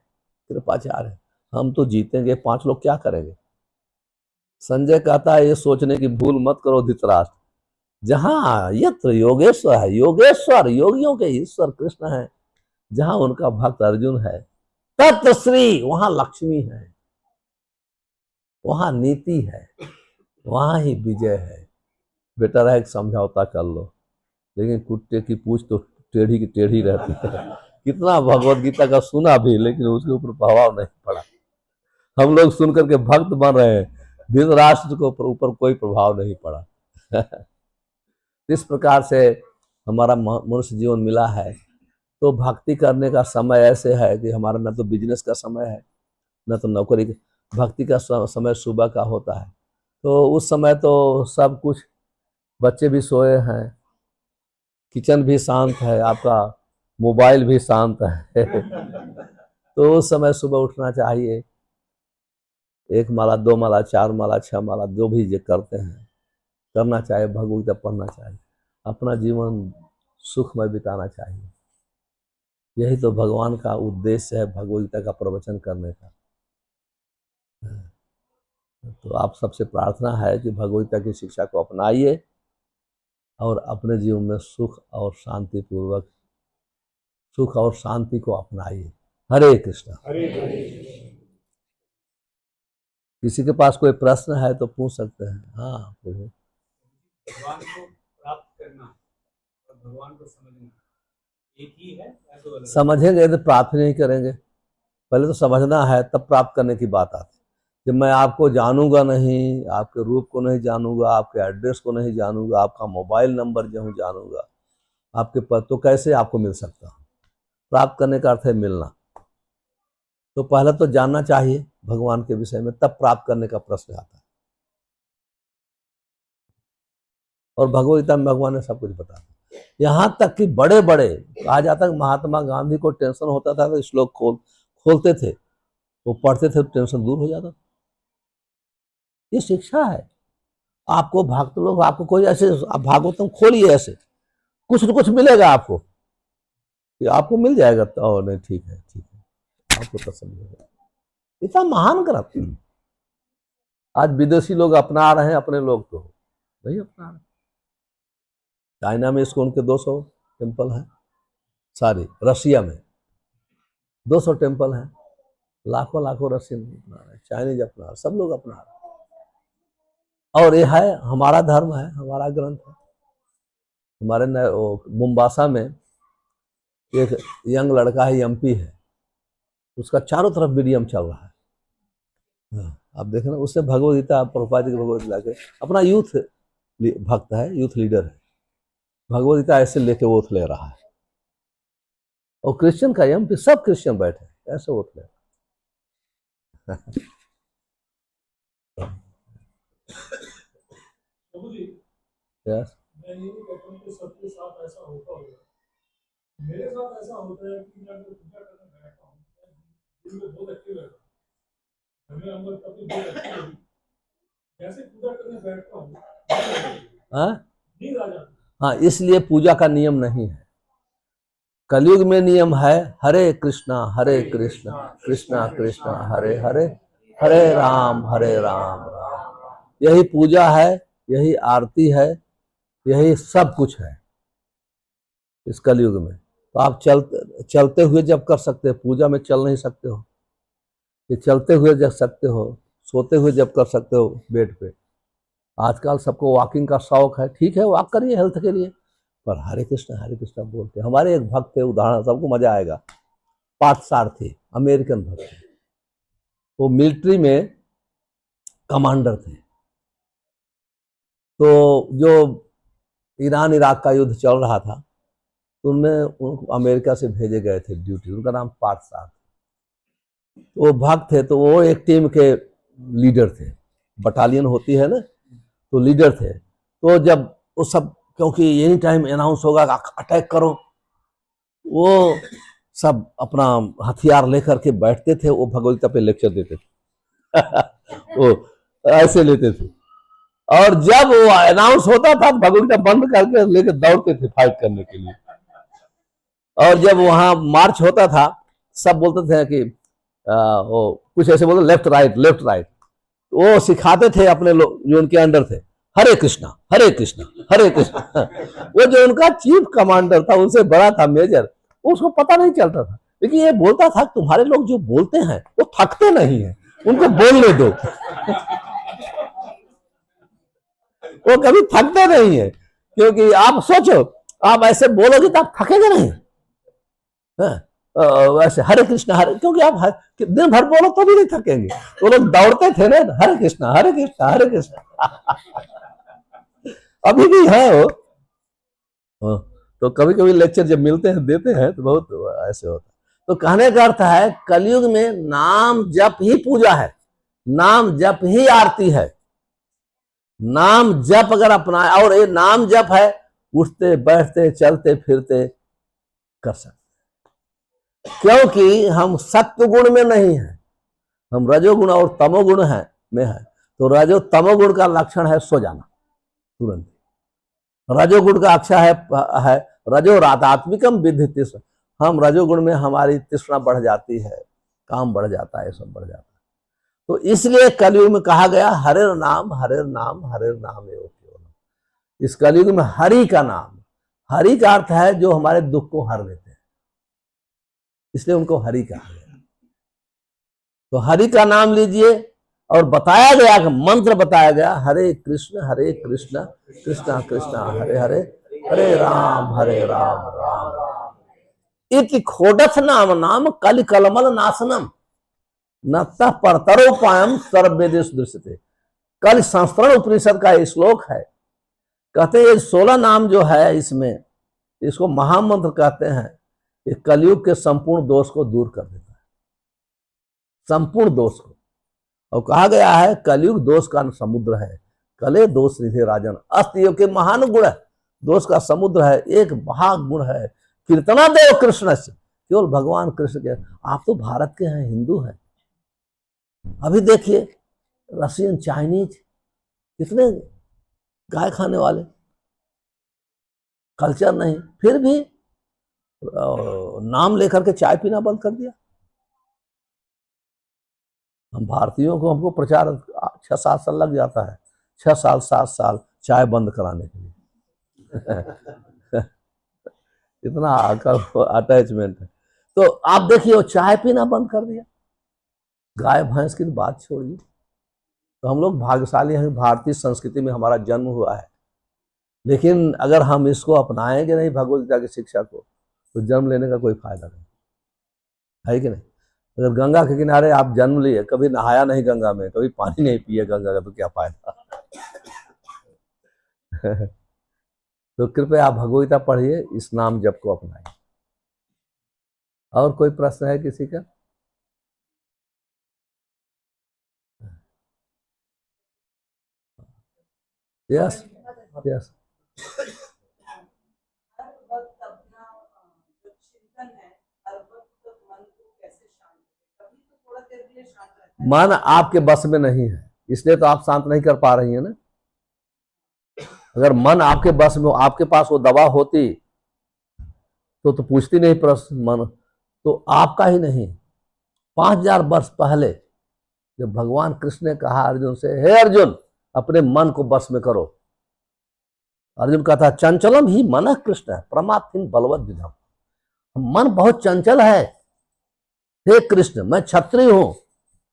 Speaker 1: कृपाचार्य है, हम तो जीतेंगे, 5 लोग क्या करेंगे? संजय कहता है ये सोचने की भूल मत करो धृतराष्ट्र, जहां यत्र योगेश्वर है, योगेश्वर योगियों के ईश्वर कृष्ण है, जहां उनका भक्त अर्जुन है, तत्र श्री वहां लक्ष्मी है, वहां नीति है, वहां ही विजय है। बेटर है समझौता कर लो, लेकिन कुत्ते की पूंछ तो टेढ़ी की टेढ़ी रहती है। कितना भगवत गीता का सुना भी, लेकिन उसके ऊपर प्रभाव नहीं पड़ा। हम लोग सुन करके भक्त बन रहे हैं, धृतराष्ट्र को ऊपर कोई प्रभाव नहीं पड़ा। इस प्रकार से हमारा मनुष्य जीवन मिला है, तो भक्ति करने का समय ऐसे है कि हमारा न तो बिजनेस का समय है, न तो नौकरी। भक्ति का समय सुबह का होता है, तो उस समय तो सब कुछ, बच्चे भी सोए हैं, किचन भी शांत है, आपका मोबाइल भी शांत है। तो उस समय सुबह उठना चाहिए, 1 माला 2 माला 4 माला 6 माला जो भी ये करते हैं करना चाहिए, भगवत गीता पढ़ना चाहिए, अपना जीवन सुखमय बिताना चाहिए। यही तो भगवान का उद्देश्य है भगवत गीता का प्रवचन करने का। तो आप सबसे प्रार्थना है कि भगवत गीता की शिक्षा को अपनाइए और अपने जीवन में सुख और शांति को अपनाइए। हरे कृष्णा। किसी के पास कोई प्रश्न है तो पूछ सकते हैं। हाँ प्रभु।
Speaker 2: भगवान को प्राप्त करना और भगवान को समझना एक ही है या दो अलग?
Speaker 1: समझेंगे तो प्राप्त नहीं करेंगे, पहले तो समझना है, तब प्राप्त करने की बात आती। जब मैं आपको जानूंगा नहीं, आपके रूप को नहीं जानूंगा, आपके एड्रेस को नहीं जानूंगा, आपका मोबाइल नंबर जो जानूंगा, आपके पास, तो कैसे आपको मिल सकता हूँ? प्राप्त करने का अर्थ है मिलना। तो पहले तो जानना चाहिए भगवान के विषय में, तब प्राप्त करने का प्रश्न आता है। और भगवद गीता में भगवान ने सब कुछ बता दिया। यहाँ तक कि बड़े बड़े, कहा जाता है महात्मा गांधी को टेंशन होता था तो श्लोक खोलते थे, वो पढ़ते थे तो टेंशन दूर हो जाता था। ये शिक्षा है। आपको भक्त लोग, आपको कोई ऐसे, आप भागवतम खोलिए, ऐसे कुछ न कुछ मिलेगा आपको, कि आपको मिल जाएगा। तो नहीं, ठीक है, ठीक है, आपको तसल्ली होगा। इतना महान ग्रंथ आज विदेशी लोग अपना रहे हैं, अपने लोग तो नहीं अपना रहे। चाइना में इसको उनके 200 टेम्पल हैं, सारी रशिया में 200 टेम्पल हैं, लाखों लाखों रशियन अपना रहे, चाइनीज अपना रहे, सब लोग अपना रहे। और ये है हमारा धर्म है, हमारा ग्रंथ है। हमारे मुंबासा में एक यंग लड़का है, एमपी है, उसका चारों तरफ मीडियम चल रहा है। आप देखें ना, उससे भगवद गीता, प्रभुपाद की भगवद गीता के अपना यूथ भक्त है, यूथ लीडर है, भगवद गीता ऐसे लेके वोट ले रहा है। और क्रिश्चियन का एमपी, सब क्रिश्चियन बैठे ऐसे वोट ले यस।
Speaker 3: मैं ये नहीं कहता हूँ कि सबके साथ ऐसा होता होगा। मेरे साथ ऐसा होता है कि मैं अगर पूजा करने बैठता हूँ, दिन में बहुत एक्टिव रहता हूँ, घर में अंदर कभी बहुत एक्टिव होगी, जैसे पूजा करने बैठता हूँ नींद आ जाती है।
Speaker 1: हाँ, इसलिए पूजा का नियम नहीं है। कलयुग में नियम है हरे कृष्णा कृष्णा कृष्णा हरे हरे, हरे राम राम राम। यही पूजा है, यही आरती है, यही सब कुछ है इस कलयुग में। तो आप चलते हुए जब कर सकते हो, पूजा में चल नहीं सकते हो, ये चलते हुए जब सकते हो, सोते हुए जब कर सकते हो बेड पे। आजकल सबको वॉकिंग का शौक है, ठीक है, वॉक करिए हेल्थ के लिए, पर हरे कृष्णा बोलते। हमारे एक भक्त थे, उदाहरण सबको मजा आएगा, पार्थसारथी, अमेरिकन भक्त थे, वो मिलिट्री में कमांडर थे। तो जो ईरान इराक का युद्ध चल रहा था, तो उनमें उनको अमेरिका से भेजे गए थे ड्यूटी, उनका नाम पार्थसारथी। वो भक्त थे, तो वो एक टीम के लीडर थे, बटालियन होती है ना, तो लीडर थे। तो जब वो सब, क्योंकि एनी टाइम अनाउंस होगा अटैक करो, वो सब अपना हथियार लेकर के बैठते थे, वो भगवद गीता पे लेक्चर देते थे वो ऐसे लेते थे। और जब वो अनाउंस होता था, भगवद गीता बंद करके लेकर दौड़ते थे फाइट करने के लिए। और जब वहां मार्च होता था, सब बोलते थे कि वो कुछ ऐसे बोलते, लेफ्ट राइट। वो सिखाते थे अपने लोग जो उनके अंडर थे, हरे कृष्णा वो जो उनका चीफ कमांडर था, उनसे बड़ा था मेजर, उसको पता नहीं चलता था, लेकिन ये बोलता था तुम्हारे लोग जो बोलते हैं वो थकते नहीं है, उनको बोलने दो वो कभी थकते नहीं है। क्योंकि आप सोचो, आप ऐसे बोलोगे तो आप थकेंगे नहीं। वैसे हरे कृष्णा क्योंकि आप दिन भर बोलो तो भी नहीं थकेंगे। वो लोग दौड़ते थे ना, हरे कृष्णा अभी भी है वो। तो कभी कभी लेक्चर जब मिलते हैं, देते हैं, तो बहुत ऐसे होता है। तो कहने का अर्थ है, कलयुग में नाम जप ही पूजा है, नाम जप ही आरती है। नाम जप अगर अपनाए, और ये नाम जप है, उठते बैठते चलते फिरते कर सकते, क्योंकि हम सत्व गुण में नहीं है, हम रजोगुण और तमोगुण में है। तो रजो तमोगुण का लक्षण है सो जाना तुरंत। रजोगुण का अक्षर है रजो रातात्मिकम विद्धि तृष्णा। हम रजोगुण में हमारी तृष्णा बढ़ जाती है, काम बढ़ जाता है, सब बढ़ जाता है। तो इसलिए कलयुग में कहा गया हरे नाम एवं केवलम। इस कलयुग में हरि का नाम, हरि का अर्थ है जो हमारे दुख को हर लेते हैं, इसलिए उनको हरि कहा गया। तो हरि का नाम लीजिए, और बताया गया कि मंत्र बताया गया, हरे कृष्ण कृष्णा कृष्णा हरे हरे, हरे राम राम राम। इति खोडथ नाम कलि कलमल नाशनम नतः परतरोपायम सर्ववेदेश दृश्यते। कल संस्करण उपनिषद का श्लोक है, कहते हैं 16 नाम जो है इसमें, इसको महामंत्र कहते हैं। ये कलयुग के संपूर्ण दोष को दूर कर देता है, संपूर्ण दोष को। और कहा गया है कलयुग दोष का समुद्र है, कले दोष निधे राजन, अस्त योग के महान गुण है, दोष का समुद्र है, एक महागुण है कीर्तना देव कृष्ण से, केवल भगवान कृष्ण के। आप तो भारत के हैं, हिंदू हैं, अभी देखिए रशियन चाइनीज कितने गाय खाने वाले, कल्चर नहीं, फिर भी नाम लेकर के चाय पीना बंद कर दिया। हम भारतीयों को, हमको प्रचार 6-7 साल लग जाता है, 6 साल 7 साल चाय बंद कराने के लिए इतना अटैचमेंट है। तो आप देखिए वो चाय पीना बंद कर दिया, गाय भैंस की बात छोड़िए। तो हम लोग भाग्यशाली हैं, भारतीय संस्कृति में हमारा जन्म हुआ है। लेकिन अगर हम इसको अपनाएंगे नहीं भगवद गीता की शिक्षा को, तो जन्म लेने का कोई फायदा नहीं है कि नहीं। अगर गंगा के किनारे आप जन्म लिए, कभी नहाया नहीं गंगा में, कभी पानी नहीं पिए गंगा का, तो क्या फायदा तो कृपया आप भगवद गीता पढ़िए, इस नाम जप को अपनाइए। और कोई प्रश्न है किसी का? Yes yes.
Speaker 4: हर वक्त अपना जो चिंतन है, हर वक्त मन को कैसे शांत करें? कभी तो थोड़ा देर के लिए शांत रहता है।
Speaker 1: मन आपके बस में नहीं है, इसलिए तो आप शांत नहीं कर पा रही हैं ना। अगर मन आपके बस में, आपके पास वो दवा होती तो पूछती नहीं प्रश्न। मन तो आपका ही नहीं। 5000 वर्ष पहले जब भगवान कृष्ण ने कहा अर्जुन से, हे अर्जुन अपने मन को बस में करो, अर्जुन कहता चंचलम ही मन कृष्ण है प्रमाथिन बलवत विधम, मन बहुत चंचल है हे कृष्ण, मैं क्षत्रिय हूं,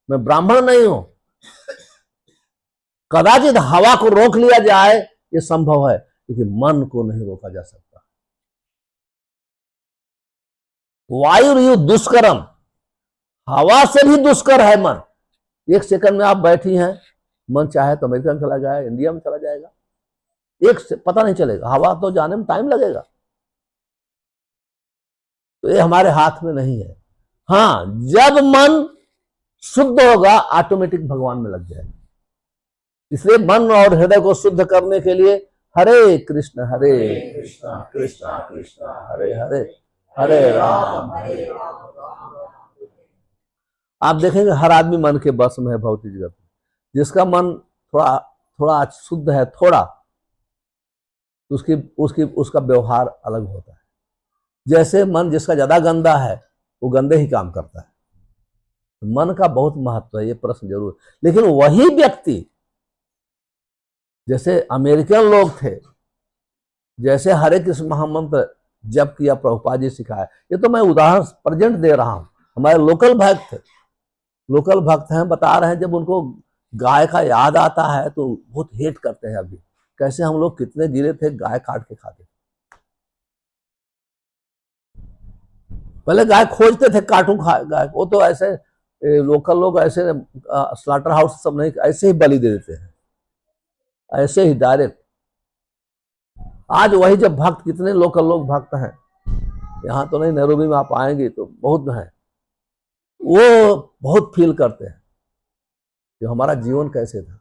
Speaker 1: मैं ब्राह्मण नहीं हूं, कदाचित हवा को रोक लिया जाए ये संभव है, लेकिन मन को नहीं रोका जा सकता। वायु दुष्करम, हवा से भी दुष्कर है मन। 1 सेकंड में आप बैठी हैं, मन चाहे तो अमेरिका में चला जाए, इंडिया में चला जाएगा, एक से पता नहीं चलेगा, हवा तो जाने में टाइम लगेगा। तो ये हमारे हाथ में नहीं है। हाँ, जब मन शुद्ध होगा ऑटोमेटिक भगवान में लग जाएगा। इसलिए मन और हृदय को शुद्ध करने के लिए हरे कृष्ण कृष्ण कृष्ण हरे हरे, हरे राम। आप देखेंगे हर आदमी मन के बस में है भौतिक जगत में। जिसका मन थोड़ा थोड़ा शुद्ध है, थोड़ा, उसका व्यवहार अलग होता है। जैसे मन जिसका ज्यादा गंदा है वो गंदे ही काम करता है। मन का बहुत महत्व है, ये प्रश्न जरूर। लेकिन वही व्यक्ति, जैसे अमेरिकन लोग थे, जैसे हरे कृष्ण महामंत्र जप किया प्रभुपाद जी सिखाया, ये तो मैं उदाहरण प्रेजेंट दे रहा हूं। हमारे लोकल भक्त हैं, बता रहे हैं जब उनको गाय का याद आता है तो बहुत हेट करते हैं। अभी कैसे हम लोग कितने गिरे थे, गाय काट के खाते, पहले गाय खोजते थे, काटू गाय। वो तो ऐसे लोकल लोग ऐसे स्लॉटर हाउस सब नहीं, ऐसे ही बलि दे देते हैं, ऐसे ही डायरेक्ट। आज वही जब भक्त, कितने लोकल लोग भक्त हैं, यहाँ तो नहीं, नैरोबी में आप आएंगे तो बहुत हैं, वो बहुत फील करते हैं कि हमारा जीवन कैसे था।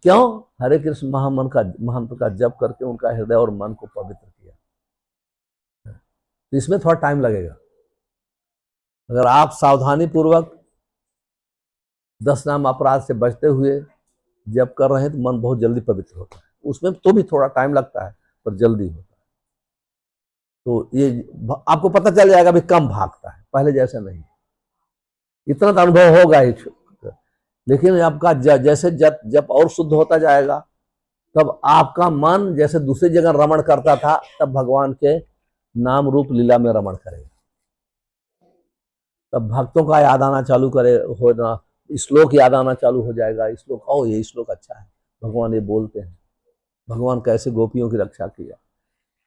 Speaker 1: क्यों? हरे कृष्ण महामंत्र का जप करके उनका हृदय और मन को पवित्र किया। तो इसमें थोड़ा टाइम लगेगा। अगर आप सावधानी पूर्वक 10 नाम अपराध से बचते हुए जप कर रहे हैं तो मन बहुत जल्दी पवित्र होता है। उसमें तो भी थोड़ा टाइम लगता है, पर जल्दी होता है। तो ये आपको पता चल जाएगा भी कम भागता है, पहले जैसे नहीं। इतना तो अनुभव होगा ही। लेकिन आपका जैसे जब और शुद्ध होता जाएगा, तब आपका मन जैसे दूसरी जगह रमण करता था, तब भगवान के नाम रूप लीला में रमण करेगा। तब भक्तों का याद आना चालू होना, श्लोक याद आना चालू हो जाएगा। श्लोक, ओ ये श्लोक अच्छा है, भगवान ये बोलते हैं, भगवान कैसे गोपियों की रक्षा किया,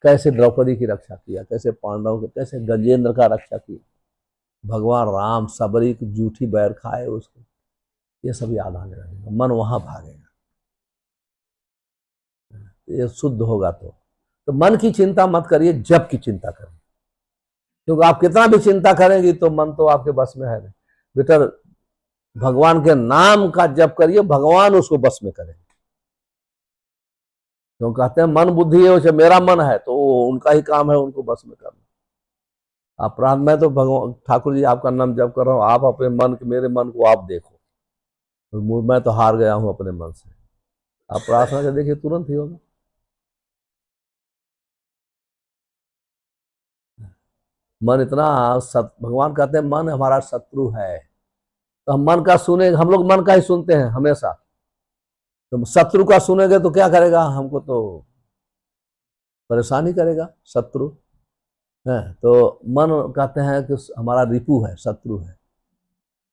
Speaker 1: कैसे द्रौपदी की रक्षा किया, कैसे पांडवों के, कैसे गजेंद्र का रक्षा किया, भगवान राम सबरी की जूठी बैर खाए उसको, ये सब याद आने लगेगा, मन वहां भागेगा। ये शुद्ध होगा तो तो मन की चिंता मत करिए, जप की चिंता करिए, क्योंकि आप कितना भी चिंता करेंगी तो मन तो आपके बस में है नहीं। बेटा भगवान के नाम का जप करिए, भगवान उसको बस में करेंगे। तो कहते हैं मन बुद्धि है, उसे मेरा मन है, तो उनका ही काम है उनको बस में करना। आप प्रार्थ में तो भगवान ठाकुर जी आपका नाम जप कर रहा हूँ, आप अपने मन के, मेरे मन को आप देखो, मैं तो हार गया हूँ अपने मन से। आप प्रार्थना कर देखिए, तुरंत ही होगा। मन इतना भगवान कहते हैं मन हमारा शत्रु है, तो हम मन का सुने, हम लोग मन का ही सुनते हैं हमेशा। तो शत्रु का सुनेंगे तो क्या करेगा, हमको तो परेशानी करेगा शत्रु है। तो मन कहते हैं कि हमारा रिपु है, शत्रु है।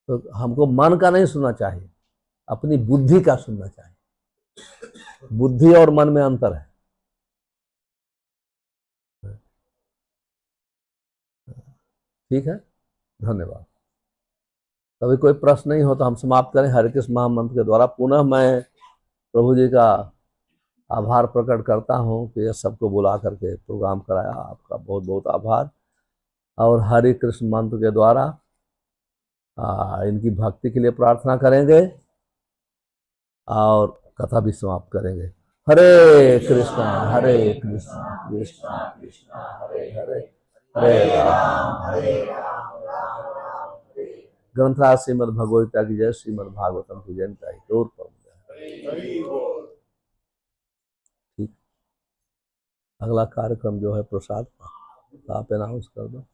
Speaker 1: तो हमको मन का नहीं सुनना चाहिए, अपनी बुद्धि का सुनना चाहिए। बुद्धि और मन में अंतर है। ठीक है, धन्यवाद। कभी कोई प्रश्न नहीं हो तो हम समाप्त करें हरे कृष्ण महामंत्र के द्वारा। पुनः मैं प्रभु जी का आभार प्रकट करता हूँ कि यह सबको बुला करके प्रोग्राम कराया, आपका बहुत बहुत आभार। और हरे कृष्ण मंत्र के द्वारा इनकी भक्ति के लिए प्रार्थना करेंगे और कथा भी समाप्त करेंगे। हरे कृष्णा कृष्णा कृष्णा हरे हरे, हरे राम ग्रंथराज श्रीमद् भगवत की जय, श्रीमद् भागवतम की जयंती। ठीक, अगला कार्यक्रम जो है प्रसाद का, आप अनाउंस कर दो।